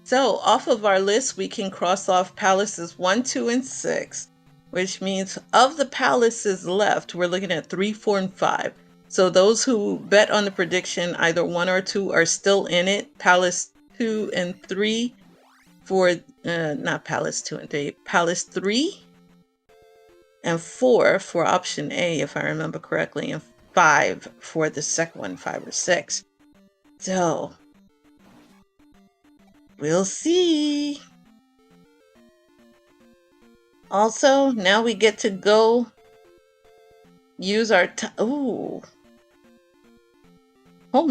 So off of our list, we can cross off palaces 1, 2, and 6, which means of the palaces left, we're looking at 3, 4, and 5. So those who bet on the prediction, either 1 or 2 are still in it. Palace 2 and 3 for, not Palace 2 and 3, Palace 3 and 4 for option A, if I remember correctly. And 5 for the second one, 5 or 6. So, we'll see. Also, now we get to go use our home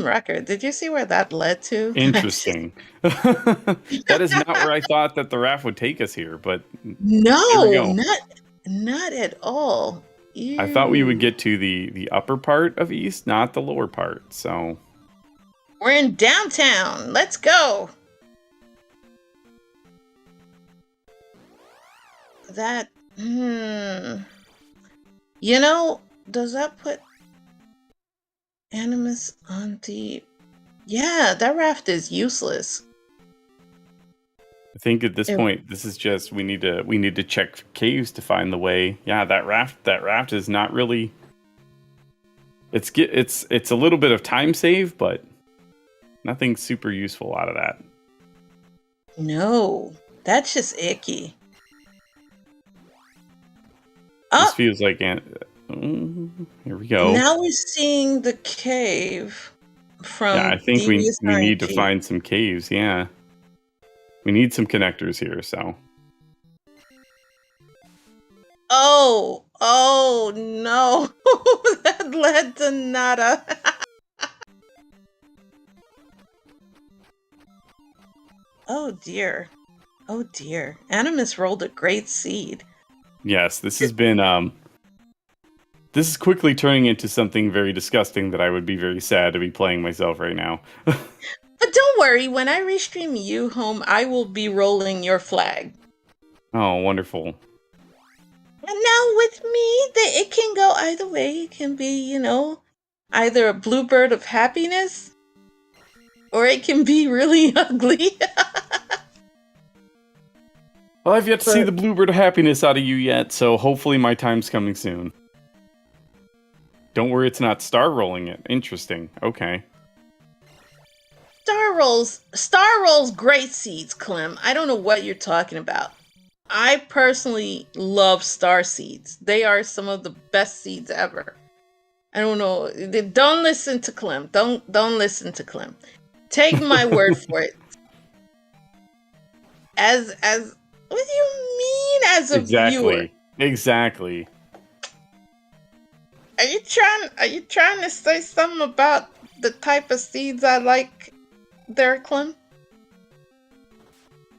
record. Did you see where that led to? Interesting. That is not where I thought that the raft would take us here, but here we go. Not at all. Ew. I thought we would get to the upper part of East, not the lower part. So we're in downtown. Let's go. That, you know, does that put Animus on the... Yeah, that raft is useless. I think at this point, this is just we need to check caves to find the way. Yeah, that raft is not really. It's a little bit of time save, but nothing super useful out of that. No, that's just icky. This feels like here we go. Now we're seeing the cave from. Yeah, I think we need to find some caves. Yeah, we need some connectors here. So. Oh no, that led to nada. Oh dear. Animus rolled a great seed. Yes, this has been this is quickly turning into something very disgusting that I would be very sad to be playing myself right now. But don't worry, when I restream you home, I will be rolling your flag. Oh, wonderful. And now with me, it can go either way. It can be, either a bluebird of happiness, or it can be really ugly. Well, I've yet to see the bluebird of happiness out of you yet, so hopefully my time's coming soon. Don't worry, it's not star rolling it. Interesting. Okay. Star rolls great seeds, Clem. I don't know what you're talking about. I personally love star seeds. They are some of the best seeds ever. I don't know. Don't listen to Clem. Don't listen to Clem. Take my word for it. As what do you mean as a viewer? Exactly. Are you trying to say something about the type of seeds I like there, Clem?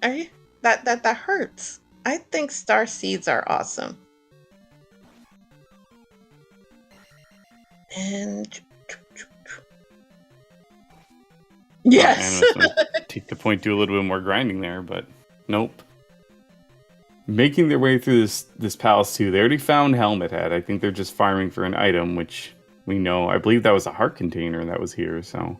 Are you? That hurts. I think star seeds are awesome. And yes. Take the point, do a little bit more grinding there, but nope. Making their way through this palace too. They already found Helmet Head. I think they're just farming for an item, which we know. I believe that was a heart container that was here. So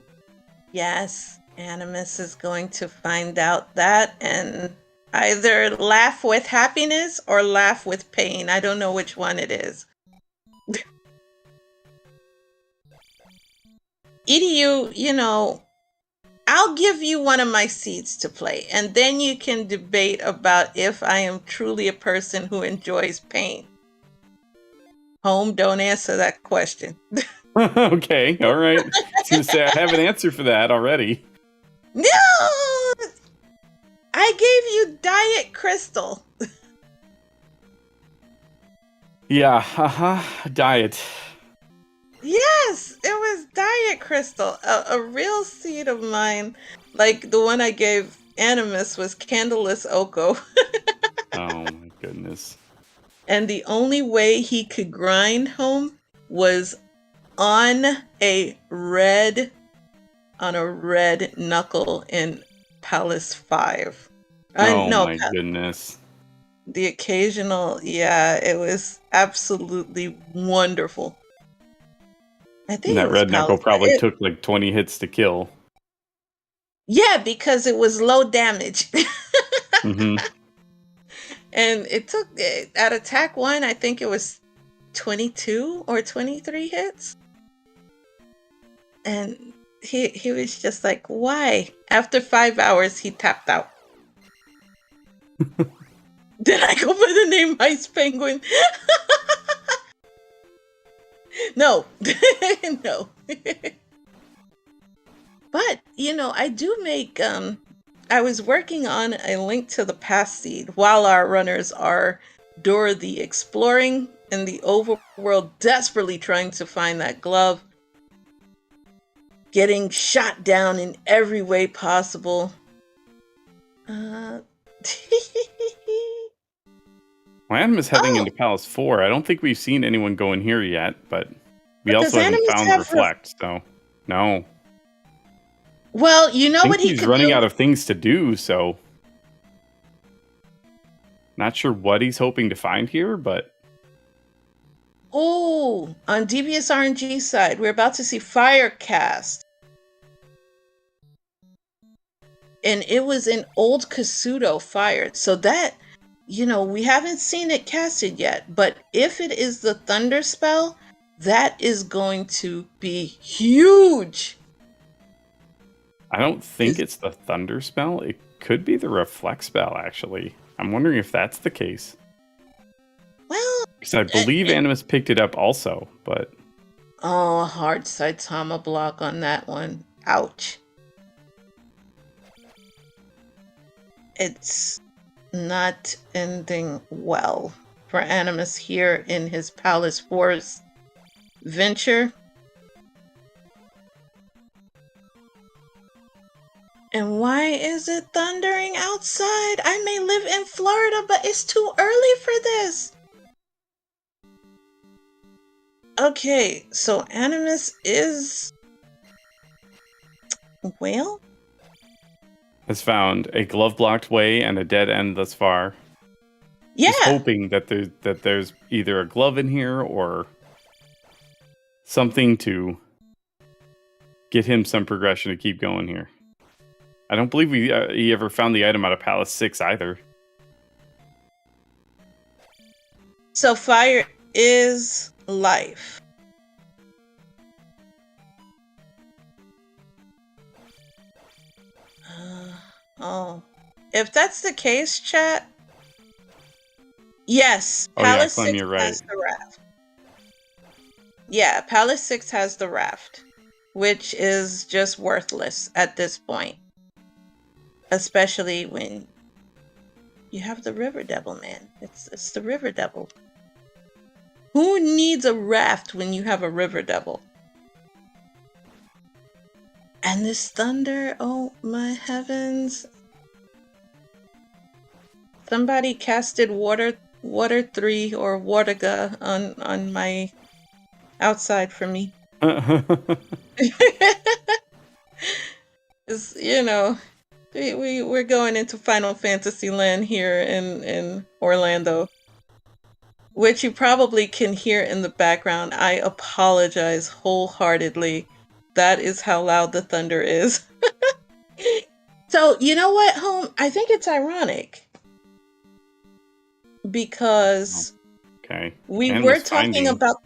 yes, Animus is going to find out that and either laugh with happiness or laugh with pain. I don't know which one it is. EDU, I'll give you one of my seeds to play, and then you can debate about if I am truly a person who enjoys pain. Home, don't answer that question. Okay, all right. I was going to say, I have an answer for that already. No! I gave you Diet Crystal. Yeah, diet. Yes, it was Diet Crystal. A real seed of mine, like the one I gave Animus, was Candleless Oko. Oh my goodness. And the only way he could grind home was on a red knuckle in Palace 5. My goodness. The occasional, it was absolutely wonderful. I think that red knuckle probably took like 20 hits to kill. Yeah, because it was low damage. Mm-hmm. And it took, at attack 1, I think it was 22 or 23 hits. And he was just like, why? After 5 hours, he tapped out. Did I go by the name Ice Penguin? No. No. But, I do make, I was working on a Link to the Past seed while our runners are Dora the exploring in the overworld, desperately trying to find that glove, getting shot down in every way possible. Well, Animus heading Oh, into Palace 4. I don't think we've seen anyone go in here yet, but we but does also haven't Animus found have... Reflect, so no. Well, you I know think what he he's could running do? out of things to do, so not sure what he's hoping to find here, but Oh, on DeviousRNG side, we're about to see Fire cast. And it was an old Kasuto fired. So that, we haven't seen it casted yet. But if it is the Thunder spell, that is going to be huge. I don't think it's the Thunder spell. It could be the Reflect spell, actually. I'm wondering if that's the case. Well, Because I believe Animus picked it up also, but... Oh, hard Saitama block on that one. Ouch. It's not ending well for Animus here in his Palace Forest venture. And why is it thundering outside? I may live in Florida, but it's too early for this. Okay, so Animus is... Well? Has found a glove-blocked way and a dead end thus far. Yeah. He's hoping that there's either a glove in here or something to get him some progression to keep going here. I don't believe he ever found the item out of Palace 6 either. So fire is life. Oh. If that's the case, chat, yes, Palace 6 you're right. has the raft. Yeah, Palace 6 has the raft, which is just worthless at this point. Especially when you have the River Devil, man. It's the River Devil. Who needs a raft when you have a River Devil? And this thunder, oh my heavens. Somebody casted water 3 or Waterga on my outside for me. It's, we're going into Final Fantasy land here in Orlando, which you probably can hear in the background. I apologize wholeheartedly. That is how loud the thunder is. So, you know what, Home? I think it's ironic. Because we were talking about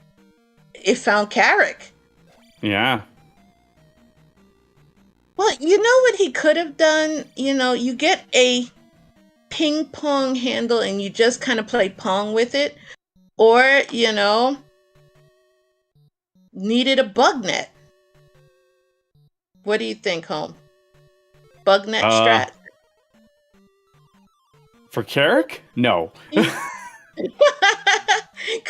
it found Carrick. Yeah. Well, you know what he could have done? You get a ping pong handle and you just kind of play pong with it. Or, needed a bug net. What do you think, Home? Bug net strat? For Carrick? No. Come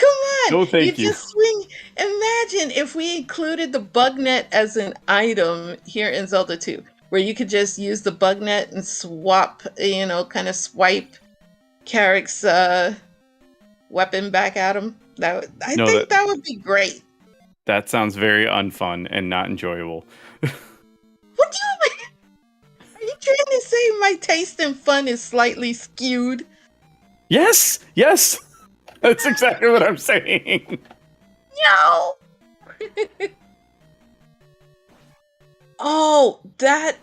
on. No, thank you. Just swing. Imagine if we included the bug net as an item here in Zelda 2, where you could just use the bug net and swap, kind of swipe Carrick's weapon back at him. I think that would be great. That sounds very unfun and not enjoyable. What do you mean? Are you trying to say my taste in fun is slightly skewed? Yes! That's exactly what I'm saying. No! Oh, that...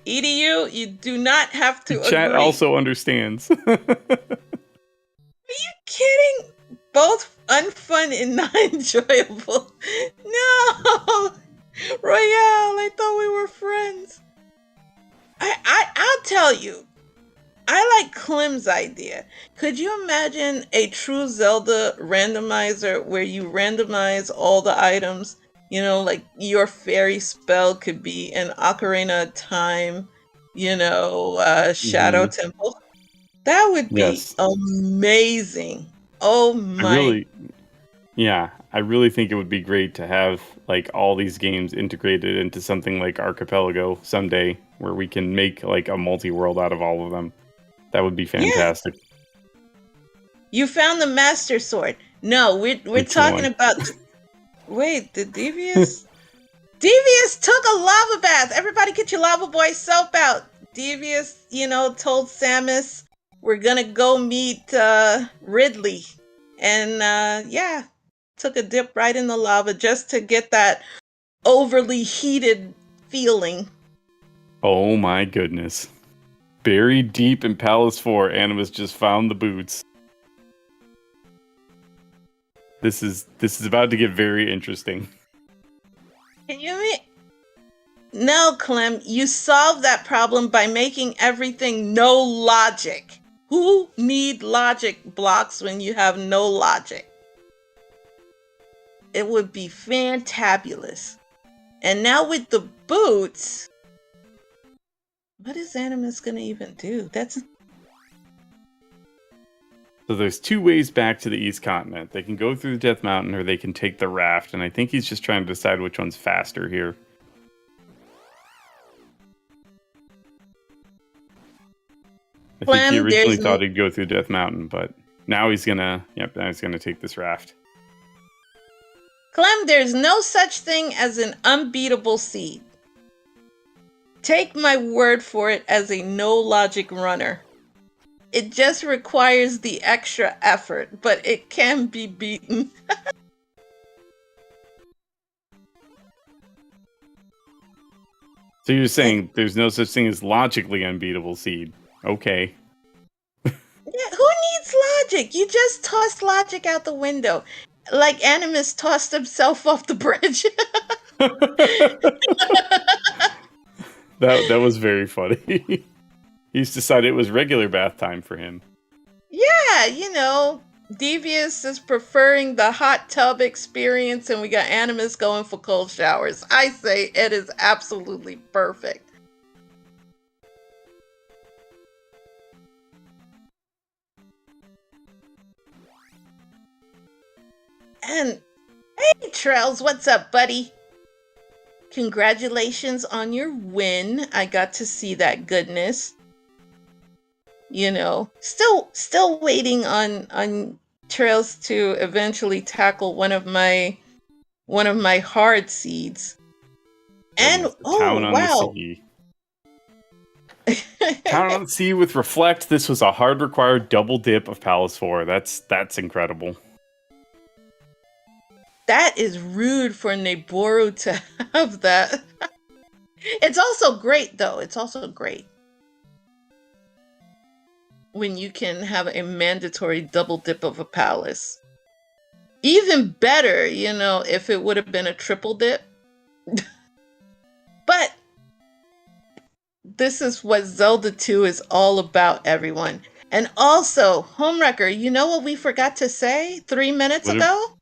EDU, you do not have to agree. Chat also understands. Are you kidding? Both unfun and not enjoyable. No! Royale, I thought we were friends. I'll tell you. I like Clem's idea. Could you imagine a true Zelda randomizer where you randomize all the items? Like your fairy spell could be an Ocarina of Time, Shadow Hmm. Temple. That would be Yes, amazing. Oh I my. really, yeah, I really think it would be great to have like all these games integrated into something like Archipelago someday, where we can make like a multi-world out of all of them. That would be Yeah, fantastic. you found the Master Sword. No, we're 3, 2, talking 1. about. Wait, the Devious? Devious took a lava bath. Everybody get your lava boy soap out. Devious, told Samus we're gonna go meet Ridley. And yeah, took a dip right in the lava just to get that overly heated feeling. Oh my goodness. Buried deep in Palace 4, Animus just found the boots. This is about to get very interesting. Can you mean? No, Clem, you solve that problem by making everything no logic. Who need logic blocks when you have no logic? It would be fantabulous. And now with the boots, what is Animus gonna even do? So there's 2 ways back to the East Continent. They can go through the Death Mountain or they can take the raft, and I think he's just trying to decide which one's faster here. I think he Clem, originally thought he'd go through Death Mountain, but now he's gonna take this raft. Clem, there's no such thing as an unbeatable seed. Take my word for it as a no logic runner. It just requires the extra effort, but it can be beaten. So you're saying there's no such thing as logically unbeatable seed. Okay. Yeah, who needs logic? You just tossed logic out the window. Like Animus tossed himself off the bridge. That was very funny. He's decided it was regular bath time for him. Yeah, Devious is preferring the hot tub experience, and we got Animus going for cold showers. I say it is absolutely perfect. And hey, Trails, what's up, buddy? Congratulations on your win. I got to see that goodness. Still waiting on Trails to eventually tackle one of my hard seeds. And Goodness, the town on the wow. sea. Town on the sea with Reflect. This was a hard required double dip of Palace 4. That's incredible. That is rude for Neboru to have that. It's also great, though. It's also great when you can have a mandatory double dip of a palace. Even better, if it would have been a triple dip. But this is what Zelda 2 is all about, everyone. And also, Homewrecker, you know what we forgot to say 3 minutes ago?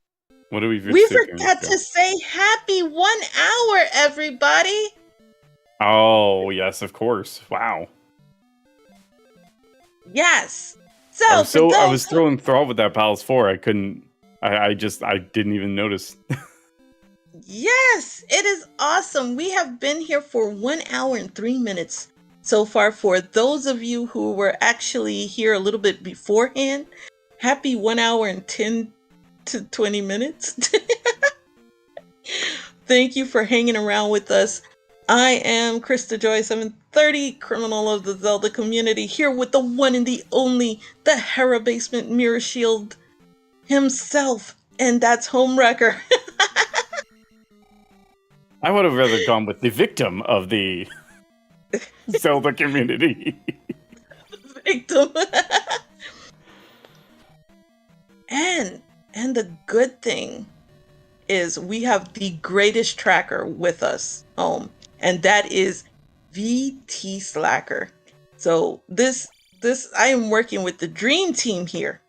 What do we We forgot to say happy 1 hour, everybody. Oh, yes, of course. Wow. Yes. I was throwing enthralled with that Palace 4. I couldn't. I didn't even notice. Yes, it is awesome. We have been here for 1 hour and 3 minutes so far. For those of you who were actually here a little bit beforehand, happy 1 hour and 10 to 20 minutes. Thank you for hanging around with us. I am Krista Joy 730, criminal of the Zelda community, here with the one and the only, the Hera Basement Mirror Shield himself, and that's Homewrecker. I would have rather gone with the victim of the Zelda community. Victim. And the good thing is we have the greatest tracker with us home, and that is VT Slacker. So this I am working with the dream team here.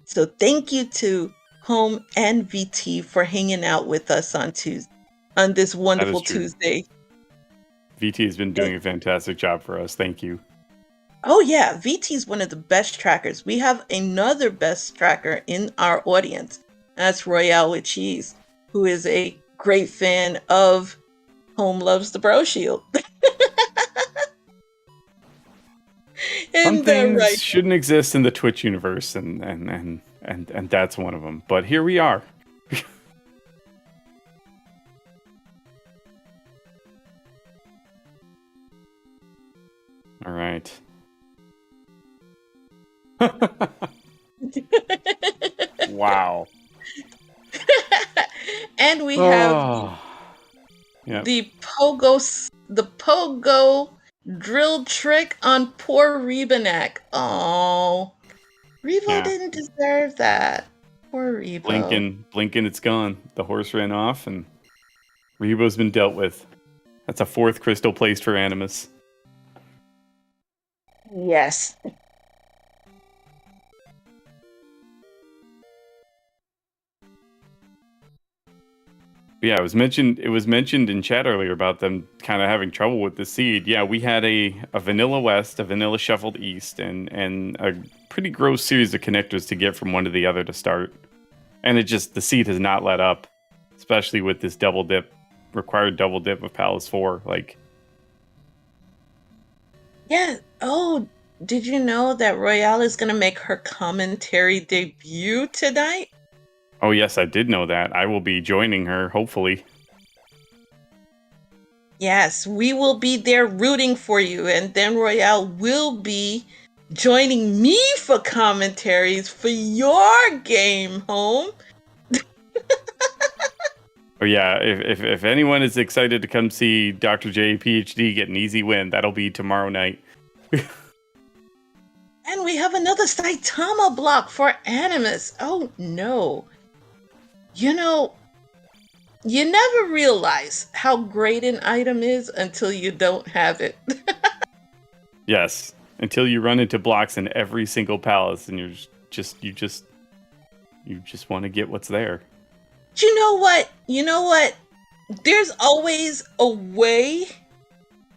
So thank you to Home and VT for hanging out with us on this wonderful Tuesday. VT has been doing a fantastic job for us. Thank you. Oh yeah, VT is one of the best trackers. We have another best tracker in our audience. That's Royale with Cheese, who is a great fan of Home Loves the Bro Shield. Some things shouldn't exist in the Twitch universe, and that's one of them. But here we are. All right. Wow. And we have the pogo drill trick on poor Rebanak. Oh, Revo didn't deserve that. Poor Revo. Blinking, it's gone. The horse ran off, and Revo's been dealt with. That's a 4th crystal placed for Animus. Yes. Yeah, it was mentioned in chat earlier about them kind of having trouble with the seed. Yeah, we had a vanilla west, a vanilla shuffled east, and a pretty gross series of connectors to get from one to the other to start. And the seed has not let up, especially with this required double dip of Palace 4. Like, yeah. Oh, did you know that Royale is going to make her commentary debut tonight? Oh, yes, I did know that. I will be joining her, hopefully. Yes, we will be there rooting for you, and then Royale will be joining me for commentaries for your game, Home. Oh, yeah, if anyone is excited to come see Dr. J, PhD, get an easy win, that'll be tomorrow night. And we have another Saitama block for Animus. Oh, no. You know, you never realize how great an item is until you don't have it. Yes, until you run into blocks in every single palace, and you just want to get what's there. You know what? There's always a way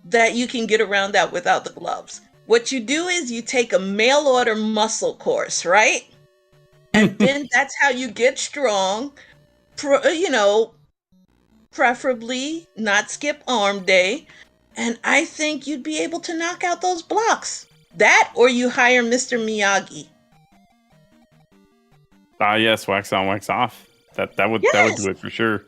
that you can get around that without the gloves. What you do is you take a mail order muscle course, right? And then that's how you get strong. Preferably not skip arm day. And I think you'd be able to knock out those blocks. That, or you hire Mr. Miyagi. Yes, wax on, wax off. That would do it for sure.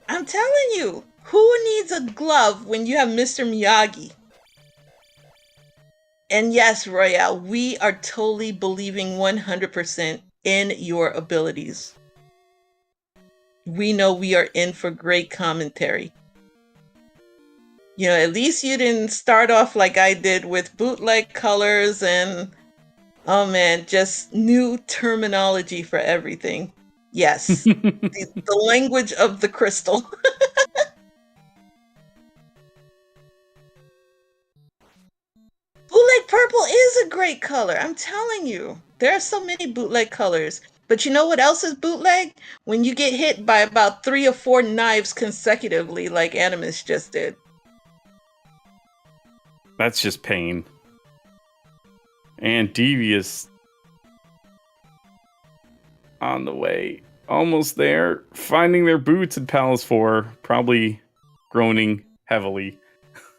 I'm telling you, who needs a glove when you have Mr. Miyagi? And yes, Royale, we are totally believing 100% in your abilities. We know we are in for great commentary. At least you didn't start off like I did with bootleg colors and, oh man, just new terminology for everything. Yes, the language of the crystal. Bootleg purple is a great color. I'm telling you, there are so many bootleg colors. But you know what else is bootleg? When you get hit by about 3 or 4 knives consecutively, like Animus just did. That's just pain. And Devious on the way. Almost there. Finding their boots in Palace 4. Probably groaning heavily.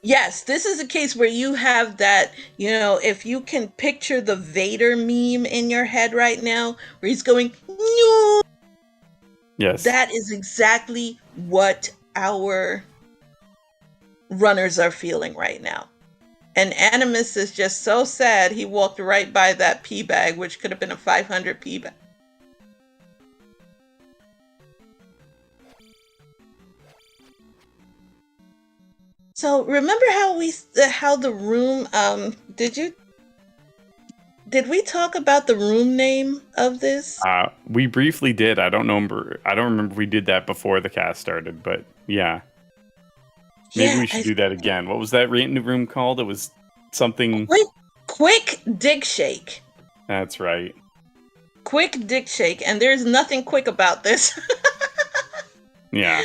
Yes, this is a case where you have that, if you can picture the Vader meme in your head right now, where he's going, no. Yes. That is exactly what our runners are feeling right now. And Animus is just so sad he walked right by that pee bag, which could have been a 500 pee bag. So remember how the room, did we talk about the room name of this? We briefly did. I don't remember if we did that before the cast started, but yeah. Maybe we should do that again. What was that room called? It was something. Quick dick shake. That's right. Quick dick shake, and there's nothing quick about this. Yeah.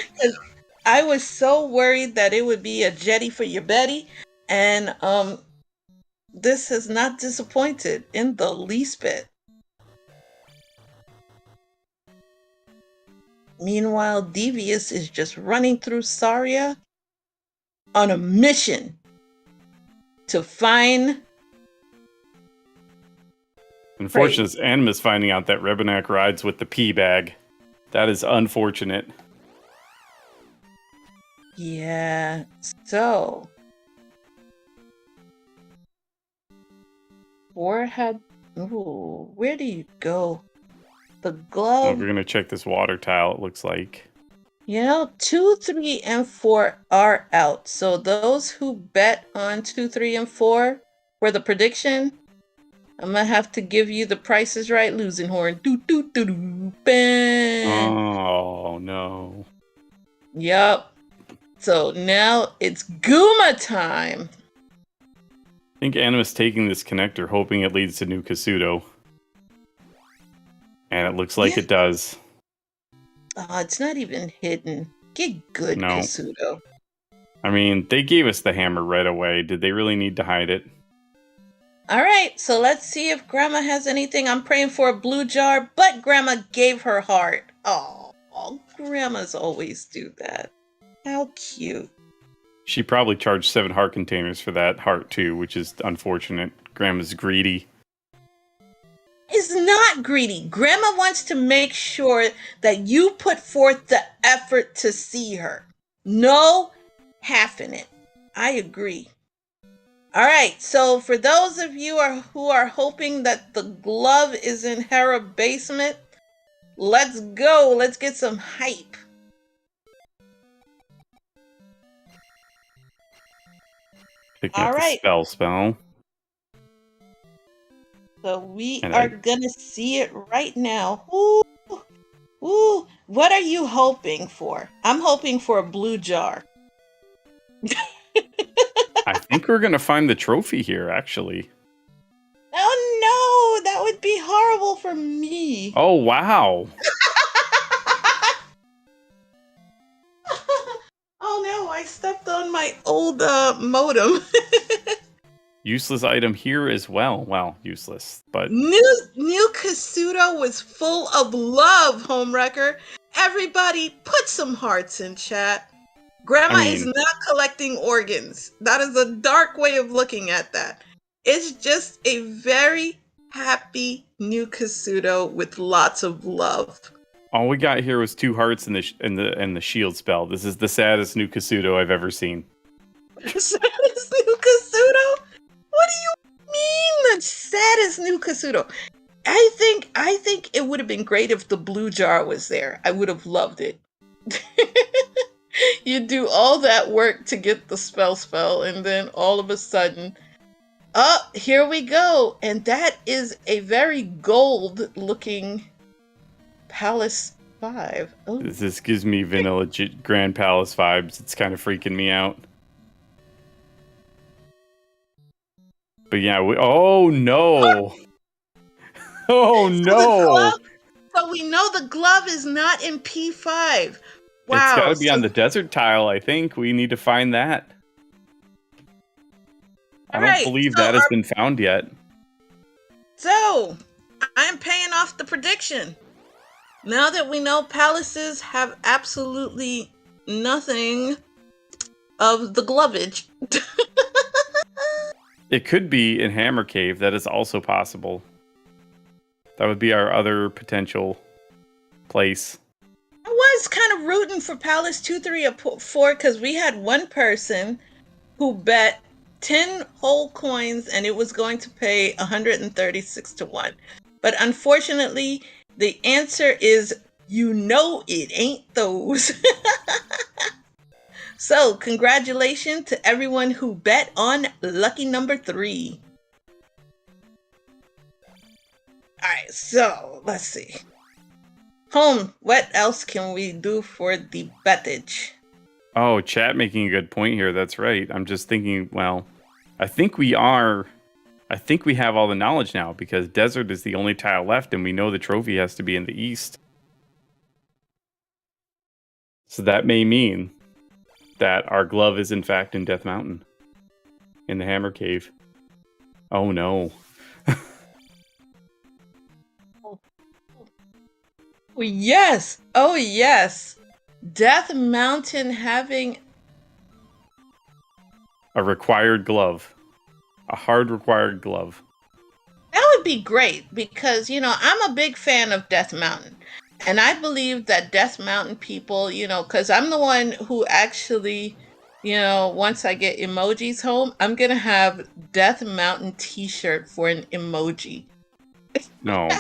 I was so worried that it would be a jetty for your Betty, and this has not disappointed in the least bit. Meanwhile, Devious is just running through Saria on a mission to find. Unfortunate, Animus finding out that Rebenak rides with the pee bag. That is unfortunate. Yeah, so Warhead. Ooh, where do you go? The glove. We're gonna check this water tile. It looks like. 2, 3, and 4 are out. So those who bet on 2, 3, and 4 for the prediction, I'm gonna have to give you the Price is Right losing horn. Do do do do. Bang. Oh no. Yup. So now it's Guma time. I think Animus taking this connector, hoping it leads to New Kasuto. And it looks like it does. Oh, it's not even hidden. Get good, No. Kasuto. I mean, they gave us the hammer right away. Did they really need to hide it? All right, so let's see if Grandma has anything. I'm praying for a blue jar, but Grandma gave her heart. Oh, Grandmas always do that. How cute. She probably charged 7 heart containers for that heart too, which is unfortunate. Grandma's greedy. Is not greedy. Grandma wants to make sure that you put forth the effort to see her. No half in it. I agree. All right, so for those of you who are hoping that the glove is in Hera basement, let's go. Let's get some hype. Picking up the spell. So we are gonna see it right now. Ooh, what are you hoping for? I'm hoping for a blue jar. I think we're gonna find the trophy here, actually. Oh no, that would be horrible for me. Oh wow. Oh no, I stepped on my old modem. Useless item here as well. Well, useless, but New Kasuto was full of love, Homewrecker. Everybody put some hearts in chat. Grandma is not collecting organs. That is a dark way of looking at that. It's just a very happy New Kasuto with lots of love. All we got here was 2 hearts and the shield spell. This is the saddest New Kasuto I've ever seen. The saddest New Kasuto? What do you mean the saddest New Kasuto? I think it would have been great if the blue jar was there. I would have loved it. You do all that work to get the spell, and then all of a sudden, here we go. And that is a very gold-looking Palace 5. Oh. This gives me vanilla Grand Palace vibes. It's kind of freaking me out. But yeah, oh no! Oh no! So we know the glove is not in P5. Wow. It's got to be on the desert tile, I think. We need to find that. I don't believe that has been found yet. So, I'm paying off the prediction. Now that we know palaces have absolutely nothing of the glovage. It could be in Hammer Cave. That is also possible. That would be our other potential place. I was kind of rooting for Palace 2, 3, or 4 because we had one person who bet 10 whole coins and it was going to pay 136 to 1. But unfortunately, the answer is, it ain't those. So, congratulations to everyone who bet on lucky number 3. Alright, so let's see. Home, what else can we do for the bettage? Oh, chat making a good point here. That's right. I'm just thinking, well, I think we are. I think we have all the knowledge now because desert is the only tile left, and we know the trophy has to be in the east. So that may mean that our glove is in fact in Death Mountain, in the Hammer Cave. Oh no. Oh, yes. Oh, yes. Death Mountain having A required glove. A hard required glove. that would be great because, I'm a big fan of Death Mountain. And I believe that Death Mountain people, because I'm the one who actually, once I get emojis home, I'm going to have Death Mountain t-shirt for an emoji. No.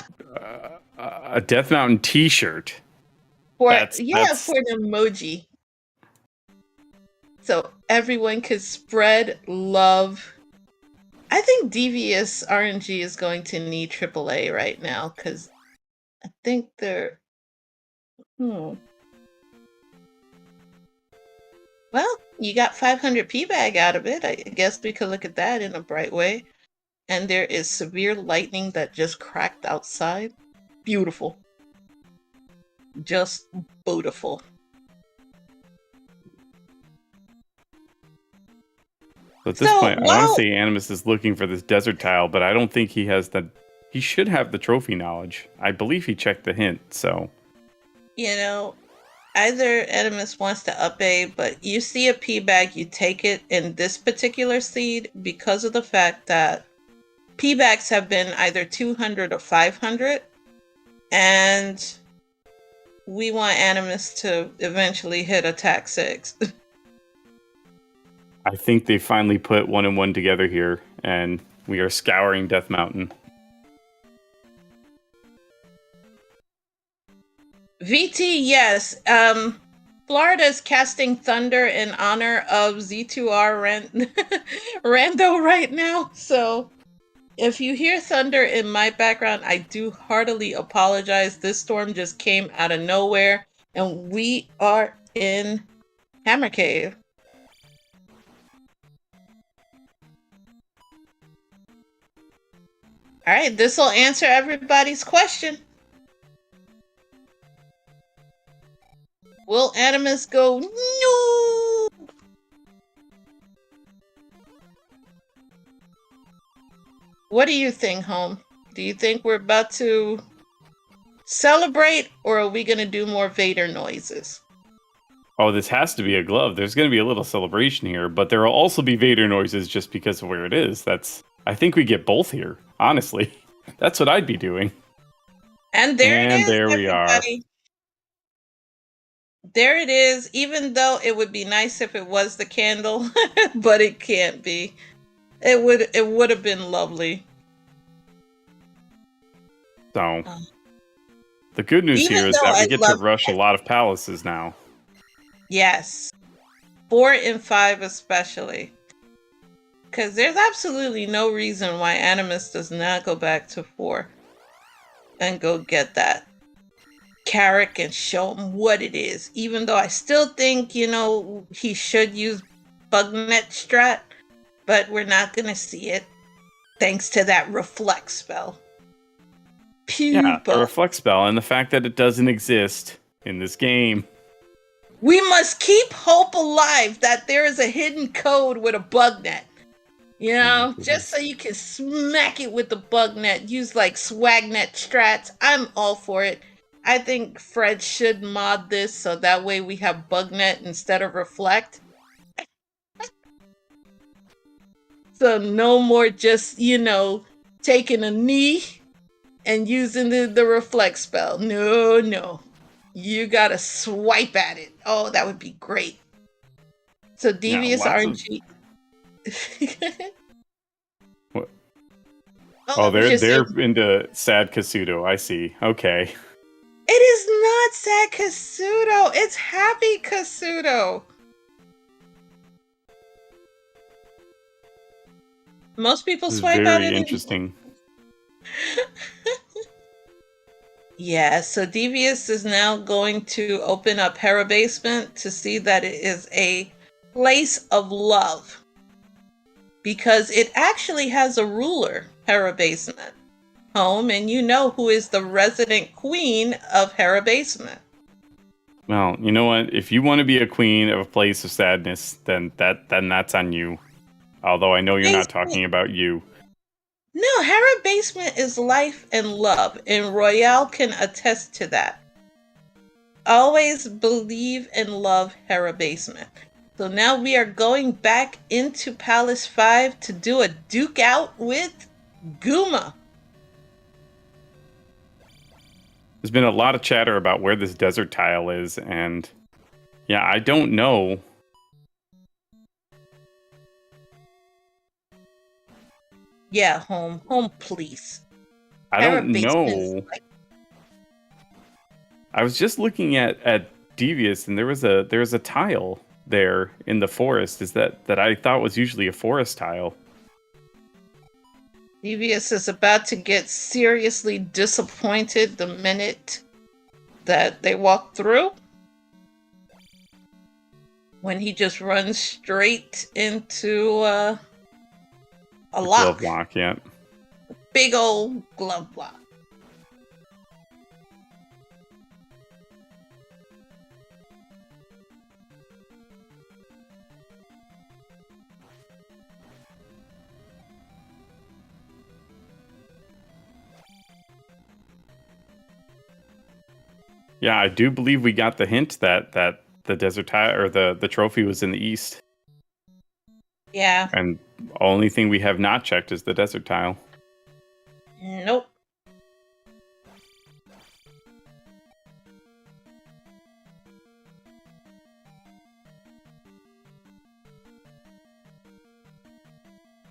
A Death Mountain t-shirt. For an That's emoji. So everyone could spread love. I think DeviousRNG is going to need AAA right now because I think they're. Well, you got 500 P-Bag out of it. I guess we could look at that in a bright way. And there is severe lightning that just cracked outside. Beautiful. Just beautiful. So at this point, I want to say Animus is looking for this desert tile, but I don't think he has the. He should have the trophy knowledge. I believe he checked the hint, so. Either Animus wants to up A, but you see a P-Bag, you take it in this particular seed because of the fact that P-Bags have been either 200 or 500, and we want Animus to eventually hit attack 6. I think they finally put 1 and 1 together here, and we are scouring Death Mountain. VT, yes. Florida's casting Thunder in honor of Z2R Rando right now. So if you hear thunder in my background, I do heartily apologize. This storm just came out of nowhere, and we are in Hammer Cave. All right, this will answer everybody's question. Will Animus go, no? What do you think, Home? Do you think we're about to celebrate, or are we going to do more Vader noises? Oh, this has to be a glove. There's going to be a little celebration here, but there will also be Vader noises just because of where it is. I think we get both here, honestly. That's what I'd be doing. And there it is, there we are. There it is, even though it would be nice if it was the candle, but it can't be. It would have been lovely. So, the good news here is that we get to rush a lot of palaces now. Yes. 4 and 5 especially. Because there's absolutely no reason why Animus does not go back to 4 and go get that Carrick and show him what it is. Even though I still think, he should use Bugnet strat, but we're not going to see it thanks to that reflect spell. Yeah, the reflect spell and the fact that it doesn't exist in this game. We must keep hope alive that there is a hidden code with a bug net. Just so you can smack it with the bug net. Use like swagnet strats. I'm all for it. I think Fred should mod this so that way we have bug net instead of reflect. So no more just, taking a knee and using the reflect spell. No. You gotta swipe at it. Oh, that would be great. So DeviousRNG. What? They're into Sad Kasuto. I see. Okay. It is not Sad Kasuto. It's Happy Kasuto. Most people swipe at it. Very interesting. Yeah, so Devious is now going to open up Hera Basement to see that it is a place of love. because it actually has a ruler, Hera Basement home, and you know who is the resident queen of Hera Basement. Well, you know what? If you want to be a queen of a place of sadness, then that's on you. Although I know you're not talking about you. No, Hera Basement is life and love, and Royale can attest to that. Always believe and love Hera Basement. So now we are going back into Palace 5 to do a duke out with Goomba. There's been a lot of chatter about where this desert tile is, and yeah, I don't know. Yeah, home please. I don't know. I was just looking at Devious, and there was a tile there in the forest. Is that I thought was usually a forest tile. Devious is about to get seriously disappointed the minute that they walk through. When he just runs straight into a lock. Glove lock, yeah. Big old glove lock. Yeah, I do believe we got the hint that the desert tile or the trophy was in the east. Yeah. And only thing we have not checked is the desert tile. Nope.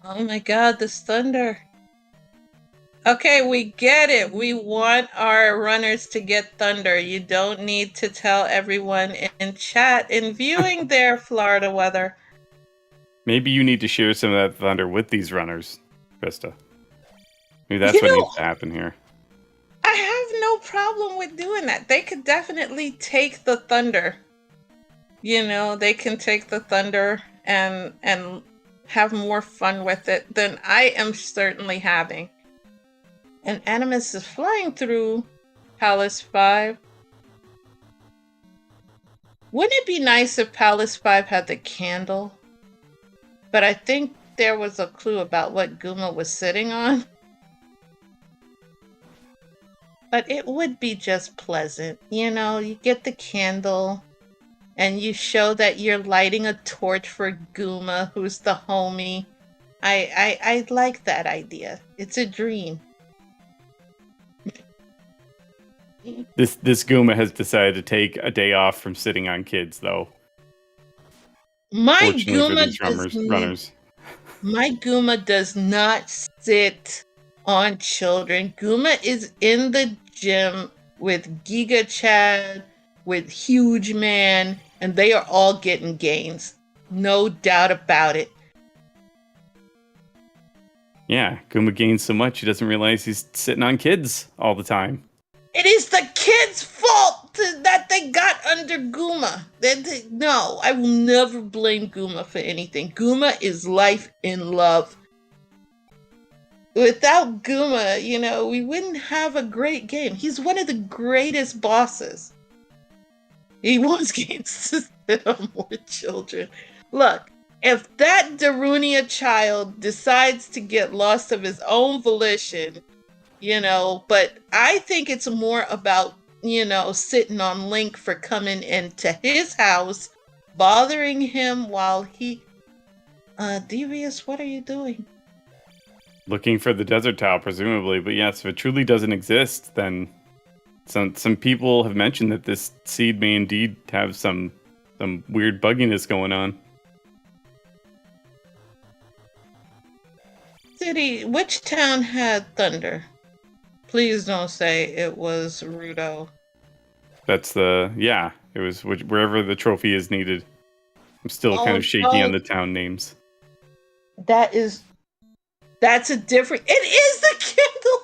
Oh my god, this thunder. Okay, we get it. We want our runners to get thunder. You don't need to tell everyone in chat and viewing their Florida weather. Maybe you need to share some of that thunder with these runners, Krista. Maybe that's what needs to happen here. I have no problem with doing that. They could definitely take the thunder. You know, they can take the thunder and have more fun with it than I am certainly having. And Animus is flying through Palace 5. Wouldn't it be nice if Palace 5 had the candle? But I think there was a clue about what Goomba was sitting on. But it would be just pleasant. You know, you get the candle and you show that you're lighting a torch for Goomba, who's the homie. I like that idea. It's a dream. This Goomba has decided to take a day off from sitting on kids, though. My Goomba runners. My Goomba does not sit on children. Goomba is in the gym with Giga Chad, with Huge Man, and they are all getting gains. No doubt about it. Yeah, Goomba gains so much he doesn't realize he's sitting on kids all the time. It is the kids' fault that they got under Goomba. No, I will never blame Goomba for anything. Goomba is life and love. Without Goomba, you know, we wouldn't have a great game. He's one of the greatest bosses. He wants games to sit on more children. Look, if that Darunia child decides to get lost of his own volition, you know, but I think it's more about, you know, sitting on Link for coming into his house, bothering him while he... Devious, what are you doing? Looking for the desert tile, presumably. But yes, if it truly doesn't exist, then some people have mentioned that this seed may indeed have some weird bugginess going on. City, which town had thunder? Please don't say it was Rudo. That's it was wherever the trophy is needed. I'm still kind of shaky on the town names. That's a different... It is the candle!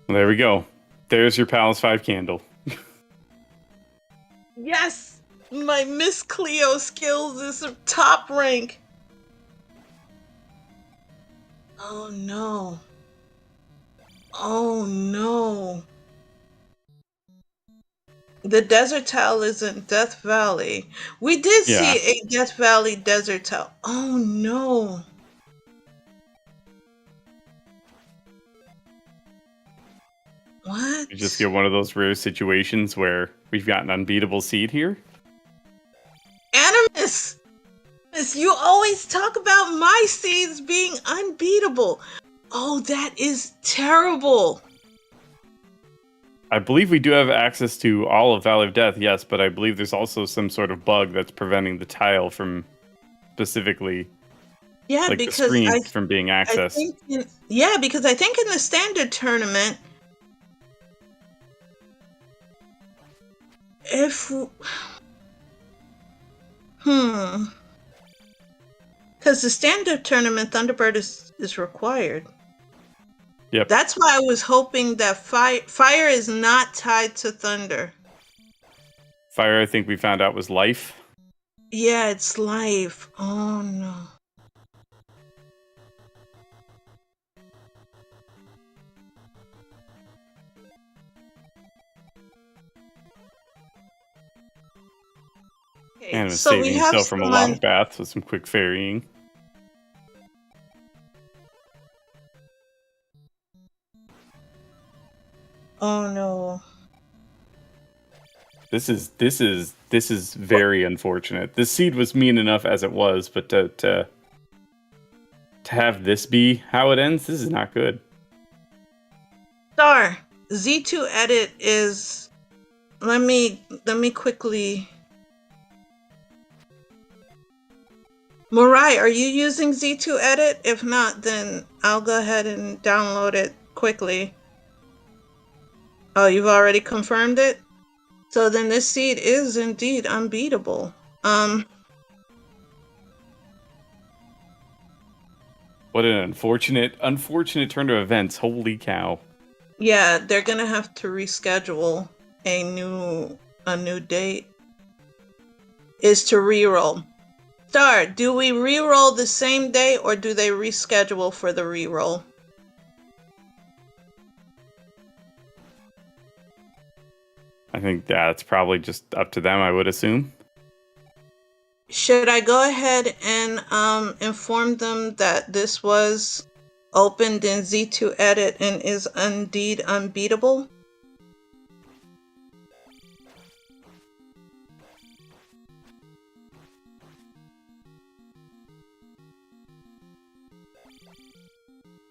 Well, there we go. There's your Palace 5 candle. Yes! My Miss Cleo skills is top rank. Oh no. Oh no. The desert tile is in Death Valley. We did Yeah. see a Death Valley desert tile. Oh no. What? We just get one of those rare situations where we've got an unbeatable seed here. Animus! You always talk about my seeds being unbeatable. Oh, that is terrible. I believe we do have access to all of Valley of Death, yes, but I believe there's also some sort of bug that's preventing the tile from specifically, Yeah, like the because screen from being accessed. because I think in the standard tournament, if because the standard tournament Thunderbird is required. Yep. That's why I was hoping that fire is not tied to thunder. Fire, I think we found out, was life. Yeah, it's life. Oh no. Okay, And was so saving we have himself from a lava bath with some quick ferrying. Oh no. This is very unfortunate. This seed was mean enough as it was, but to have this be how it ends, this is not good. Star Z2 edit is. Let me quickly. Morai, are you using Z2 edit? If not, then I'll go ahead and download it quickly. Oh, you've already confirmed it? So then this seed is indeed unbeatable. What an unfortunate turn of events. Holy cow. Yeah, they're gonna have to reschedule a new date. Is to reroll. Star, do we reroll the same day or do they reschedule for the reroll? I think that's probably just up to them, I would assume. Should I go ahead and inform them that this was opened in Z2 Edit and is indeed unbeatable?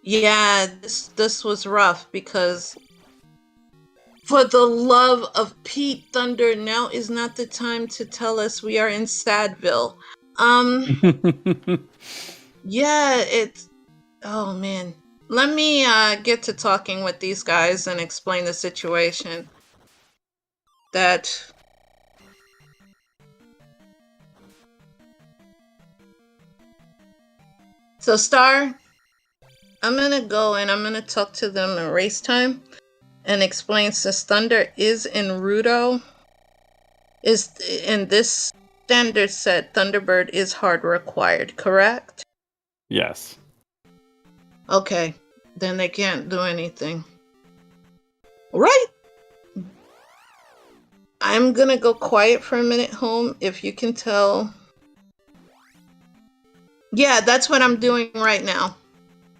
Yeah, this was rough because for the love of Pete Thunder, now is not the time to tell us we are in Sadville. Yeah, it's... Oh, man. Let me get to talking with these guys and explain the situation. That... So, Star, I'm gonna go and I'm gonna talk to them in race time and explain since Thunder is in Rudo, is in this standard set, Thunderbird is hard required, correct? Yes. Okay, then they can't do anything. Right? I'm gonna go quiet for a minute, home, if you can tell. Yeah, that's what I'm doing right now.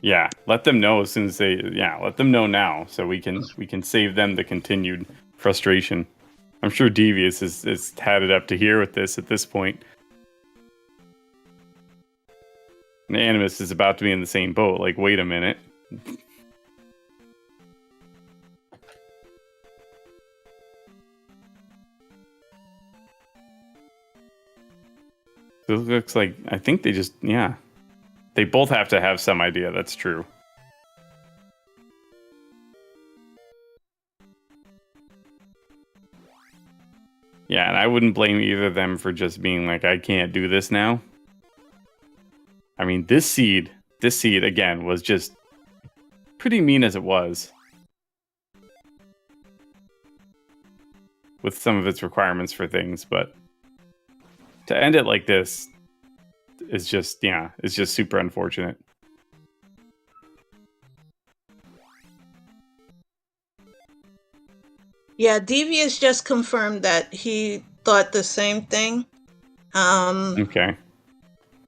Yeah, let them know as soon as they. Yeah, let them know now so we can save them the continued frustration. I'm sure Devious is had it up to here with this at this point. And Animus is about to be in the same boat. Like, wait a minute. It looks like, I think they just, yeah. They both have to have some idea, that's true. Yeah, and I wouldn't blame either of them for just being like, I can't do this now. I mean, this seed, again, was just pretty mean as it was. With some of its requirements for things, but To end it like this is just, it's just super unfortunate. Yeah, Devious just confirmed that he thought the same thing. Okay.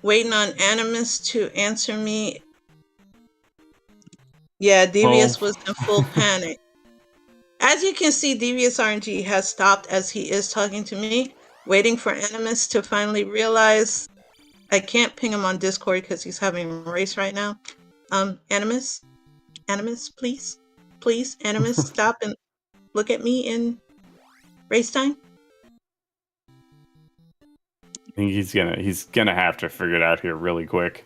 Waiting on Animus to answer me. Yeah, Devious was in full panic. As you can see, DeviousRNG has stopped as he is talking to me, waiting for Animus to finally realize. I can't ping him on Discord because he's having a race right now. Animus, please, Animus, stop and look at me in race time. I think he's gonna have to figure it out here really quick.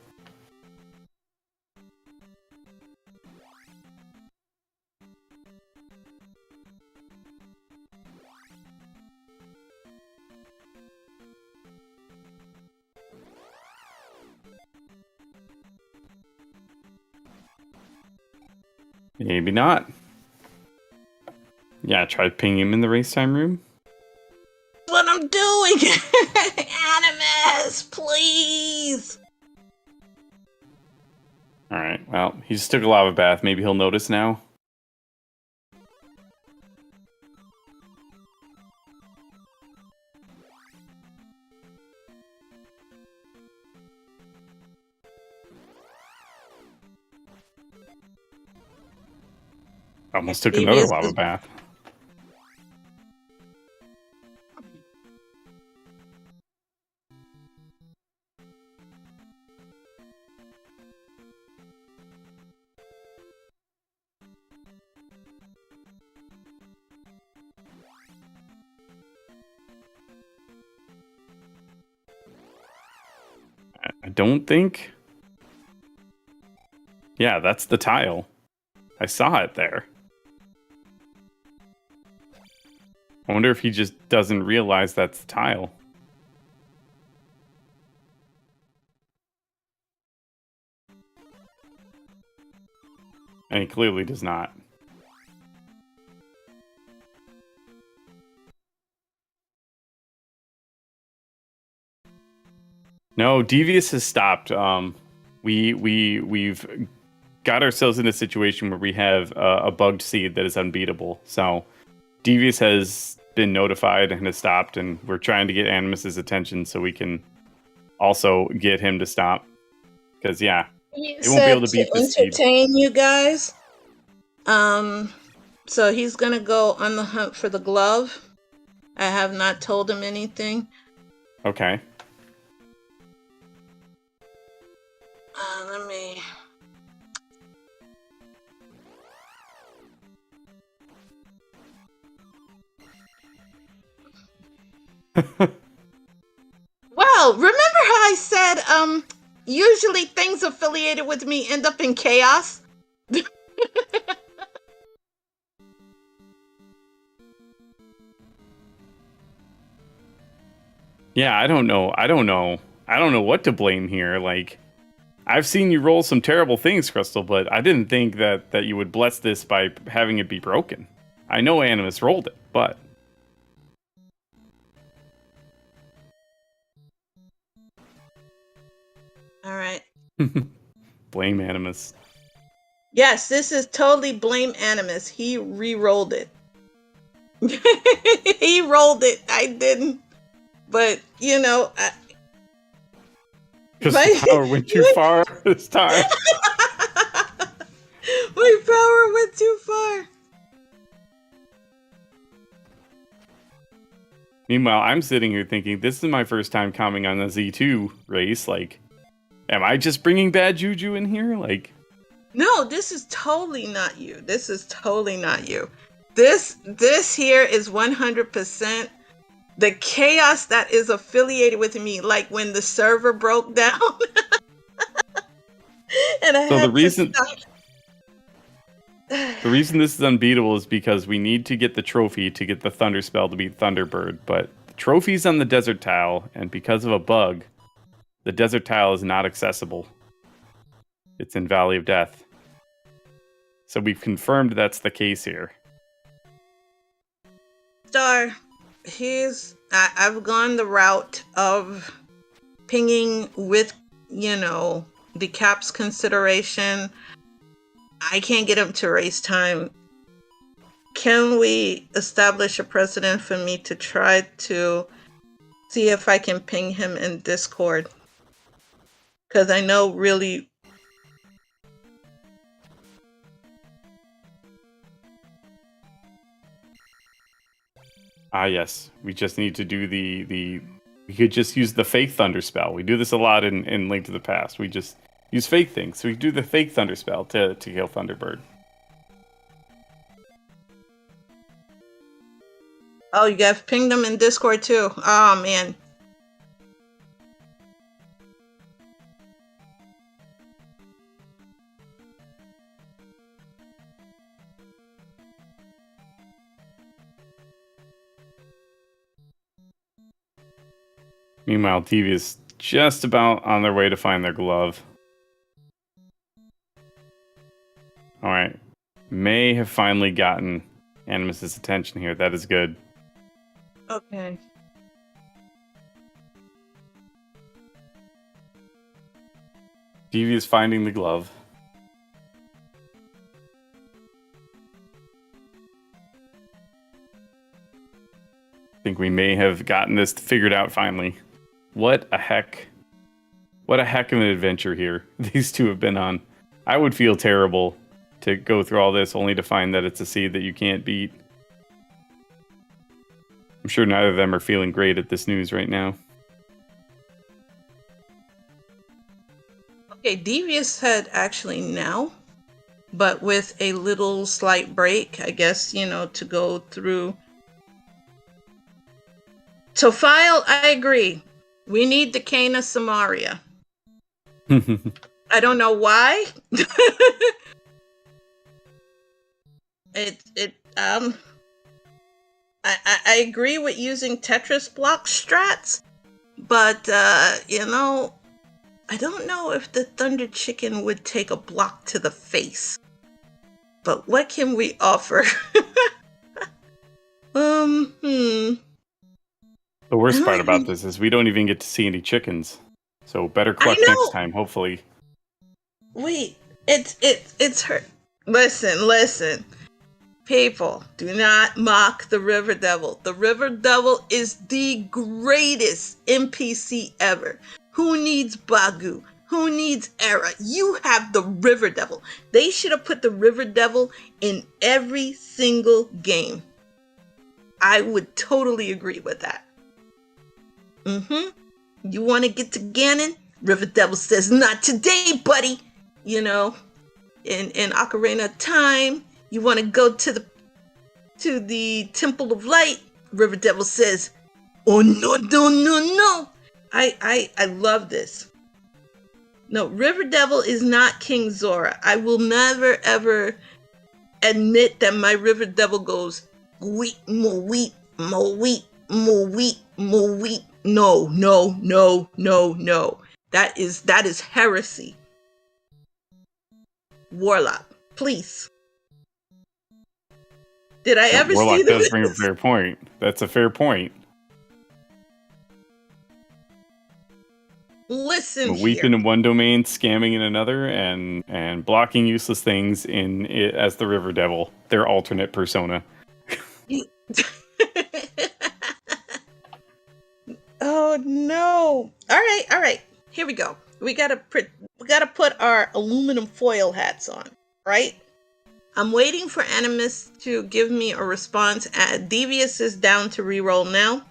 Maybe not. Yeah, try pinging him in the race time room. What I'm doing. Animus, please. All right. Well, he just took a lava bath. Maybe he'll notice now. Almost took another lava bath. I don't think. Yeah, that's the tile. I saw it there. I wonder if he just doesn't realize that's the tile. And he clearly does not. No, Devious has stopped. We've got ourselves in a situation where we have a bugged seed that is unbeatable. So Devious has been notified and has stopped, and we're trying to get Animus's attention so we can also get him to stop. Because it won't be able to beat this seed. Entertain you guys. So he's gonna go on the hunt for the glove. I have not told him anything. Okay. Let me. Well, remember how I said, usually things affiliated with me end up in chaos? Yeah, I don't know what to blame here. Like, I've seen you roll some terrible things, Crystal, but I didn't think that you would bless this by having it be broken. I know Animus rolled it, but... All right. Blame Animus. Yes, this is totally blame Animus. He re-rolled it. He rolled it. I didn't. But, because the power went too far this time. My power went too far. Meanwhile, I'm sitting here thinking, this is my first time coming on the Z2 race. Like, am I just bringing bad juju in here? Like, no, this is totally not you. This is totally not you. This here is 100% the chaos that is affiliated with me, like when the server broke down. And I had the reason this is unbeatable is because we need to get the trophy to get the Thunder spell to beat Thunderbird, but the trophy's on the desert tile, and because of a bug, the desert tile is not accessible. It's in Valley of Death. So we've confirmed that's the case here. Star, he's I've gone the route of pinging with, the caps consideration. I can't get him to raise time. Can we establish a precedent for me to try to see if I can ping him in Discord? Because I know really... Yes. We just need to do the we could just use the fake thunder spell. We do this a lot in Link to the Past. We just use fake things. So we do the fake thunder spell to kill Thunderbird. Oh, you guys pinged him in Discord too. Oh, man. Meanwhile, TV is just about on their way to find their glove. Alright. May have finally gotten Animus's attention here. That is good. Okay. TV is finding the glove. I think we may have gotten this figured out finally. What a heck of an adventure here these two have been on. I would feel terrible to go through all this only to find that it's a seed that you can't beat. I'm sure neither of them are feeling great at this news right now. Okay, Devious had actually now, but with a little slight break, I guess, to go through. So, File, I agree. We need the Cane of Samaria. I don't know why. I agree with using Tetris block strats, but I don't know if the Thunder Chicken would take a block to the face. But what can we offer? The worst part about this is we don't even get to see any chickens. So better cluck next time, hopefully. Wait, it's her. Listen. People, do not mock the River Devil. The River Devil is the greatest NPC ever. Who needs Bagu? Who needs Era? You have the River Devil. They should have put the River Devil in every single game. I would totally agree with that. You want to get to Ganon? River Devil says, not today, buddy. In Ocarina of Time, you want to go to the Temple of Light? River Devil says, oh no. I love this. No, River Devil is not King Zora. I will never ever admit that my River Devil goes wheat, mo wheat, mo wheat, mo wheat, mo wheat. No. That is heresy. Warlock, please. Did I ever Warlock see does bring a fair point. That's a fair point. Listen here. Weeping in one domain, scamming in another, and blocking useless things in it as the River Devil, their alternate persona. Oh no! All right. Here we go. We gotta put our aluminum foil hats on, right? I'm waiting for Animus to give me a response. Devious is down to reroll now.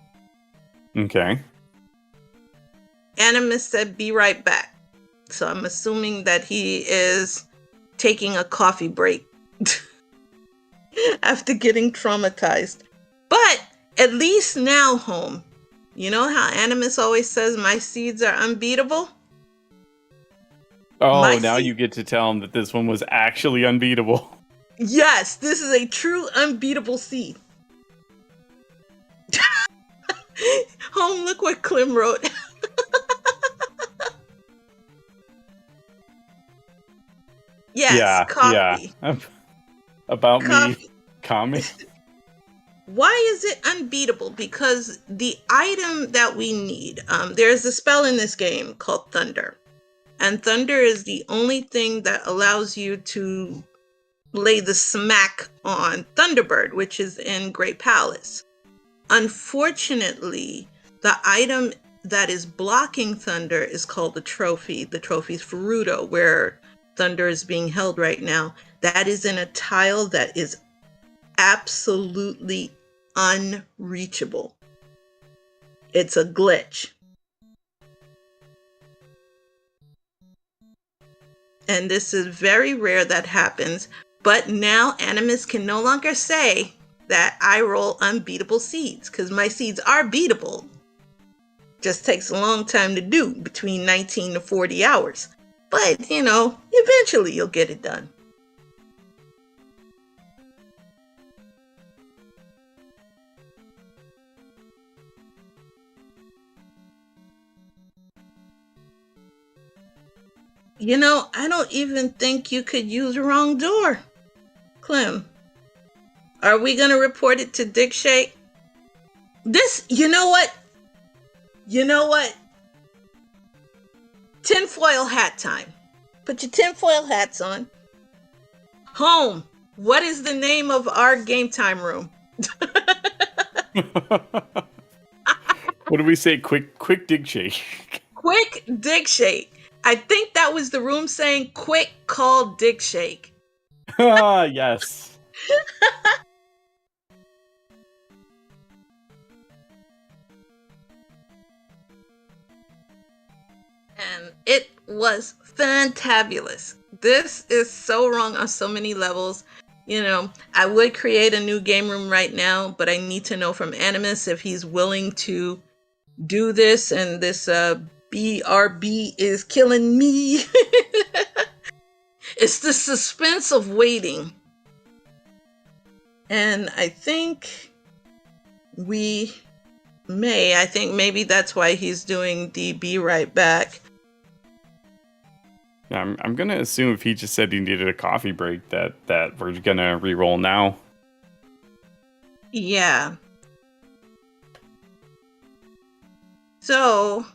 Okay. Animus said, "Be right back." So I'm assuming that he is taking a coffee break after getting traumatized. But at least now, home. You know how Animus always says my seeds are unbeatable? Oh, now you get to tell him that this one was actually unbeatable. Yes, this is a true unbeatable seed. Home, look what Clem wrote. Yes, coffee. Yeah. About coffee. me. Kami. Why is it unbeatable? Because the item that we need, there's a spell in this game called Thunder. And Thunder is the only thing that allows you to lay the smack on Thunderbird, which is in Great Palace. Unfortunately, the item that is blocking Thunder is called the trophy. The trophy's Furuto, where Thunder is being held right now. That is in a tile that is absolutely unreachable. It's a glitch. And this is very rare that happens, but now Animus can no longer say that I roll unbeatable seeds, because my seeds are beatable. Just takes a long time to do, between 19 to 40 hours. But, eventually you'll get it done. I don't even think you could use the wrong door. Clem, are we going to report it to Dick Shake? You know what? Tinfoil hat time. Put your tinfoil hats on. Home, what is the name of our game time room? What do we say? Quick dig shake. Quick dig shake. I think that was the room saying, quick call Dick Shake. Ah, yes. And it was fantabulous. This is so wrong on so many levels. I would create a new game room right now, but I need to know from Animus if he's willing to do this, and this BRB is killing me. It's the suspense of waiting. And I think maybe that's why he's doing DB right back. Yeah, I'm gonna assume if he just said he needed a coffee break that we're gonna re-roll now. Yeah. So,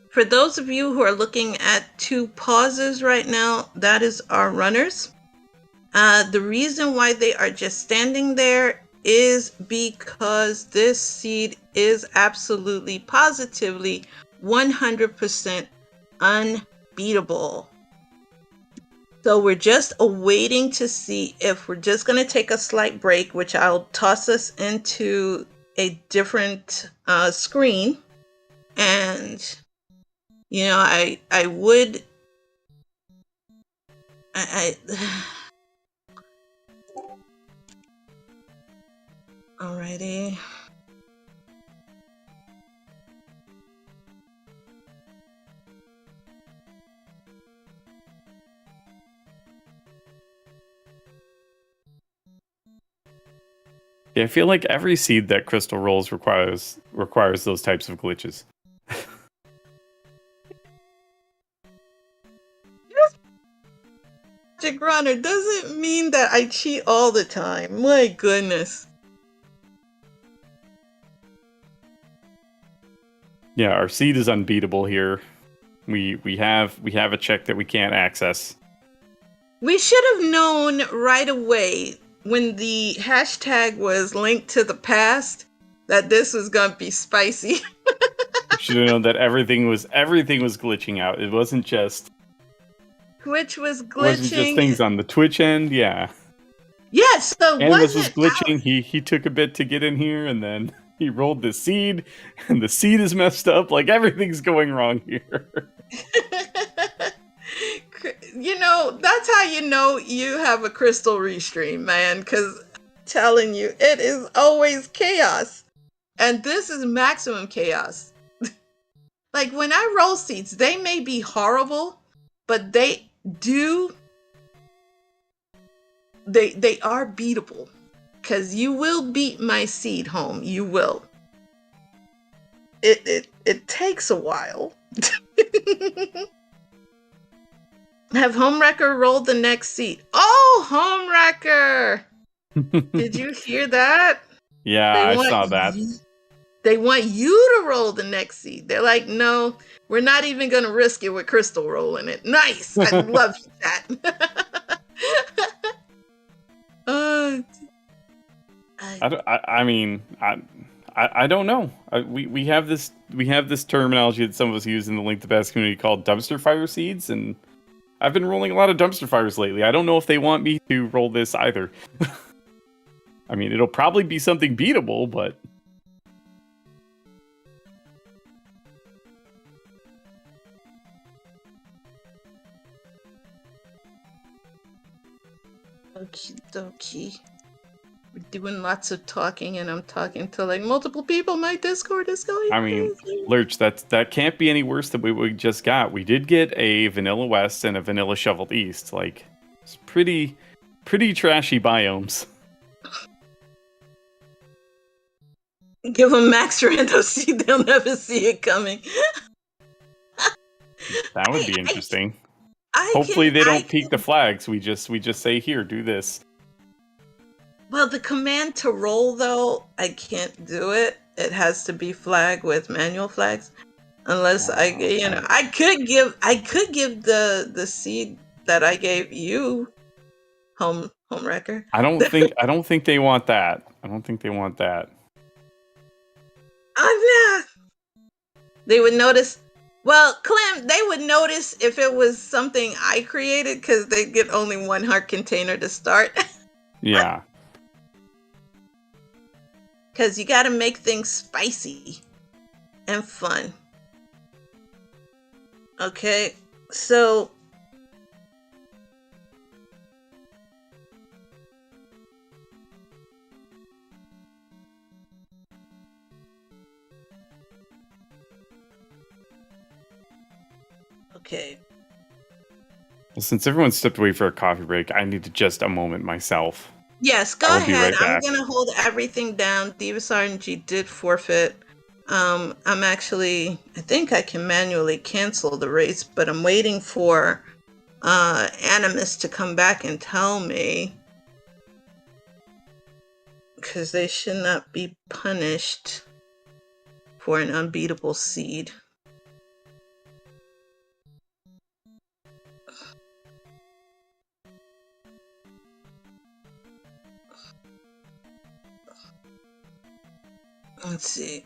for those of you who are looking at 2 pauses right now, that is our runners. The reason why they are just standing there is because this seed is absolutely, positively, 100% unbeatable. So we're just awaiting to see if we're just going to take a slight break, which I'll toss us into a different screen. And, I would... Alrighty. Yeah, I feel like every seed that Crystal rolls requires those types of glitches. Magic Runner doesn't mean that I cheat all the time. My goodness. Yeah, our seed is unbeatable here. We have a check that we can't access. We should have known right away when the hashtag was linked to the past that this was gonna be spicy. We should have known that everything was glitching out. It wasn't just Twitch was glitching. It wasn't just things on the Twitch end, yeah. Yes, so Animus was glitching. He took a bit to get in here, and then he rolled the seed, and the seed is messed up. Like, everything's going wrong here. That's how you know you have a Crystal Restream, man, because I'm telling you, it is always chaos. And this is maximum chaos. Like, when I roll seeds, they may be horrible, but they are beatable. Because you will beat my seed home. You will. It takes a while. Have Homewrecker rolled the next seed? Oh, Homewrecker! Did you hear that? Yeah, They I want saw that. they want you to roll the next seed. They're like, no, we're not even going to risk it with Crystal rolling it. Nice. I love you, chat. uh, I mean, I don't know. We have this terminology that some of us use in the Link to Past community called dumpster fire seeds, and I've been rolling a lot of dumpster fires lately. I don't know if they want me to roll this either. I mean, it'll probably be something beatable, but Okie dokie. We're doing lots of talking, and I'm talking to like multiple people. My Discord is going I mean, crazy. Lurch, that can't be any worse than we just got. We did get a Vanilla West and a Vanilla Shoveled East. Like, it's pretty trashy biomes. Give them max random seed. They'll never see it coming. That would be I interesting. I Hopefully can they I don't peek the flags. We just say, here, do this. Well, the command to roll though, I can't do it. It has to be flagged with manual flags. Unless I could give the seed that I gave you, home wrecker. I don't think they want that. I don't think they want that. Oh yeah. They would notice. Well, Clem, they would notice if it was something I created because they get only one heart container to start. Yeah. Because you got to make things spicy and fun. Okay, so okay. Well, since everyone stepped away for a coffee break, I need just a moment myself. Yes, go I will be ahead. right I'm back. gonna hold everything down. DeviousRNG did forfeit. I'm actually, I think I can manually cancel the race, but I'm waiting for Animus to come back and tell me, because they should not be punished for an unbeatable seed. Let's see.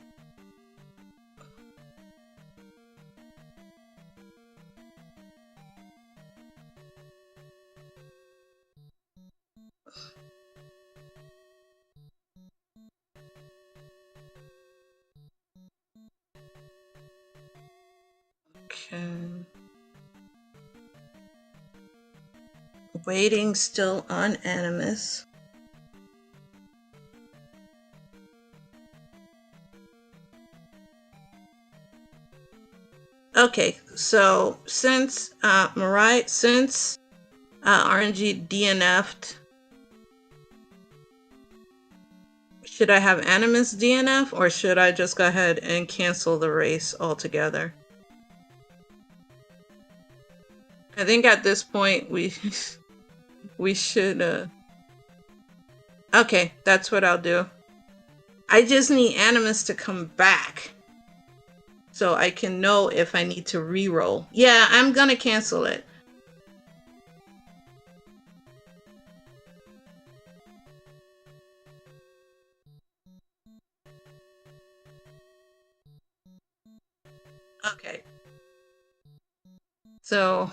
Okay. Waiting still on Animus. Okay, so since RNG DNF'd, should I have Animus DNF or should I just go ahead and cancel the race altogether? I think at this point we should okay, that's what I'll do. I just need Animus to come back so I can know if I need to re-roll. Yeah, I'm gonna cancel it. Okay. So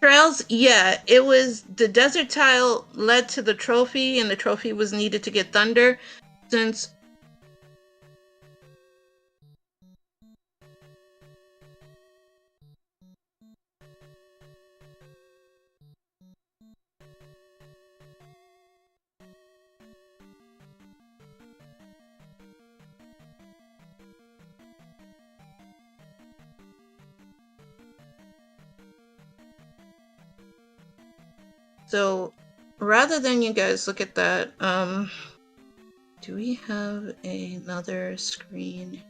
trails, yeah, it was the desert tile led to the trophy, and the trophy was needed to get thunder. Since so rather than you guys look at that, do we have another screen?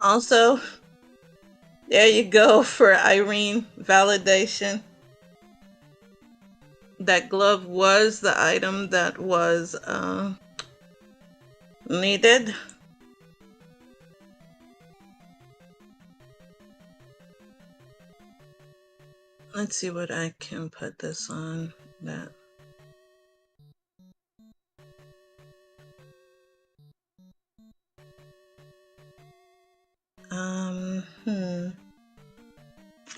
Also, there you go for Irene validation. That glove was the item that was needed. Let's see what I can put this on. That.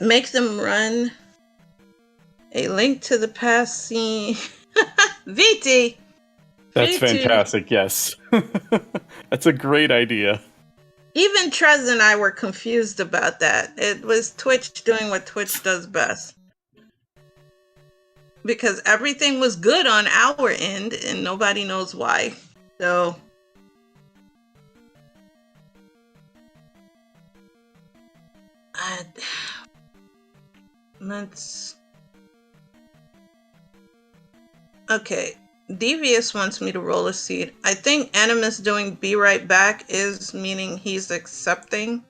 Make them run a link to the past scene. VT. That's VT. fantastic. Yes, that's a great idea. Even Trez and I were confused about that. It was Twitch doing what Twitch does best. Because everything was good on our end and nobody knows why. So let's. Okay, Devious wants me to roll a seed. I think Animus doing be right back is meaning he's accepting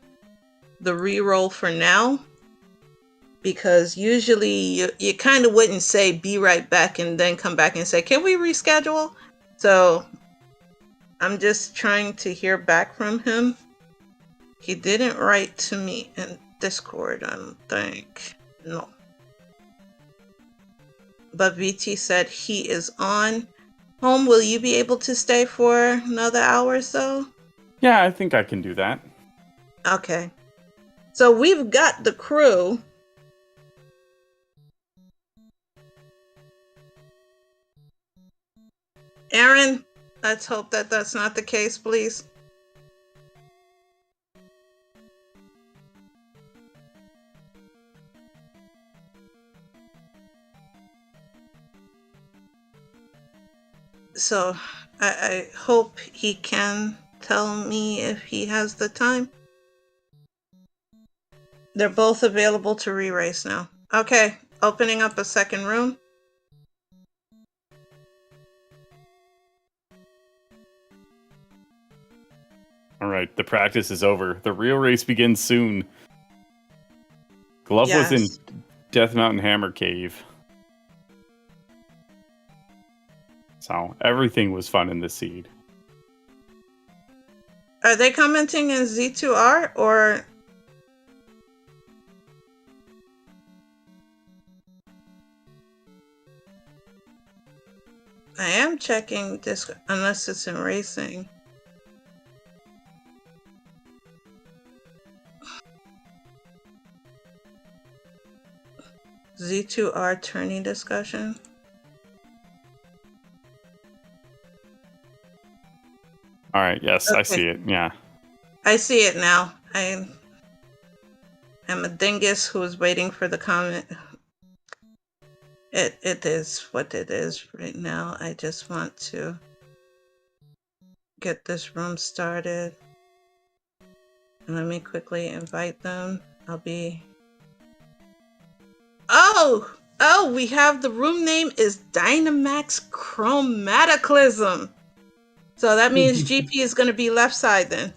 the reroll for now. Because usually you kind of wouldn't say be right back and then come back and say, can we reschedule? So I'm just trying to hear back from him. He didn't write to me in Discord, I don't think. No. But VT said he is on. Home, will you be able to stay for another hour or so? Yeah, I think I can do that. Okay. So we've got the crew. Aaron, let's hope that that's not the case, please. So I hope he can tell me if he has the time. They're both available to re-race now. Okay, opening up a second room. All right, the practice is over. The real race begins soon. Glove was in Death Mountain Hammer Cave. So everything was fun in the seed. Are they commenting in Z2R or? I am checking this unless it's in racing. Z2R turning discussion. All right, yes, okay. I see it, yeah. I see it now. I am a dingus who is waiting for the comment. It is what it is right now. I just want to get this room started. And let me quickly invite them. I'll be... Oh, we have the room name is Dynamax Chromatoclism. So that means GP is going to be left side then.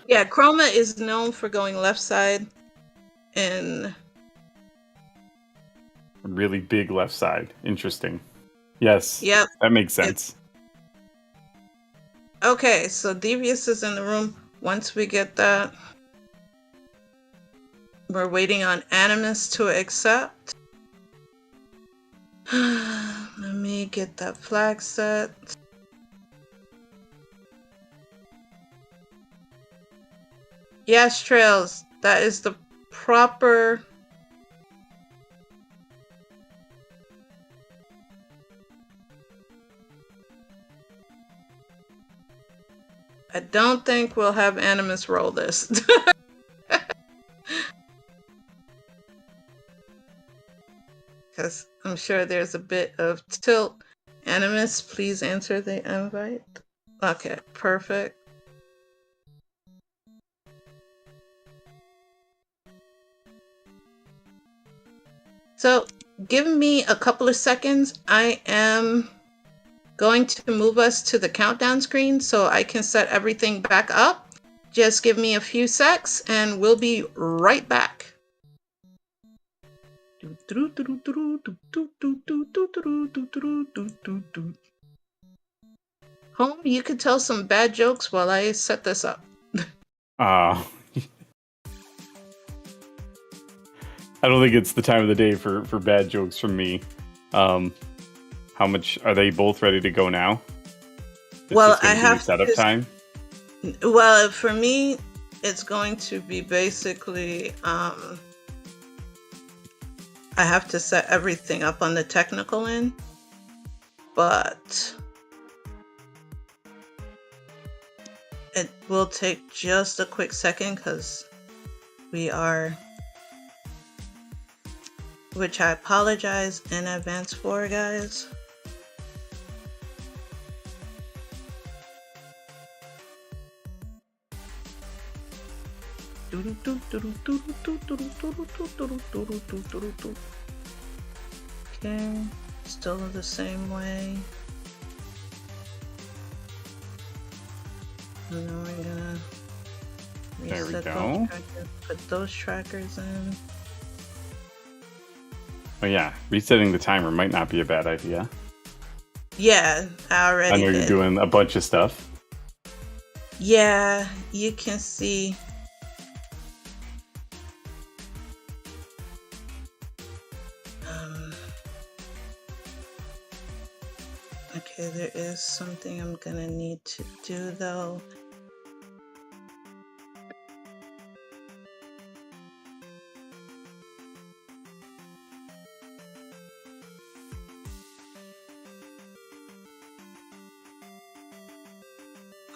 Yeah, Chroma is known for going left side and really big left side. Interesting. Yes. Yep. That makes sense. Okay, so Devious is in the room. Once we get that, we're waiting on Animus to accept. Let me get that flag set. Yes, Trails, that is the proper... I don't think we'll have Animus roll this. Because I'm sure there's a bit of tilt. Animus, please answer the invite. Okay, perfect. So give me a couple of seconds. I am going to move us to the countdown screen so I can set everything back up. Just give me a few secs and we'll be right back. Home, you could tell some bad jokes while I set this up. I don't think it's the time of the day for bad jokes from me. How much are they both ready to go now? It's well, just I have setup time. Well, for me, it's going to be basically I have to set everything up on the technical end, but it will take just a quick second because we are, which I apologize in advance for, guys. Okay, still the same way. And then we're gonna reset those trackers, put those trackers in. Oh yeah, resetting the timer might not be a bad idea. Yeah, I already know did. You're doing a bunch of stuff. Yeah, you can see. Okay, there is something I'm gonna need to do though.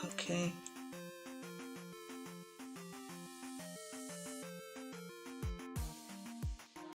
Okay,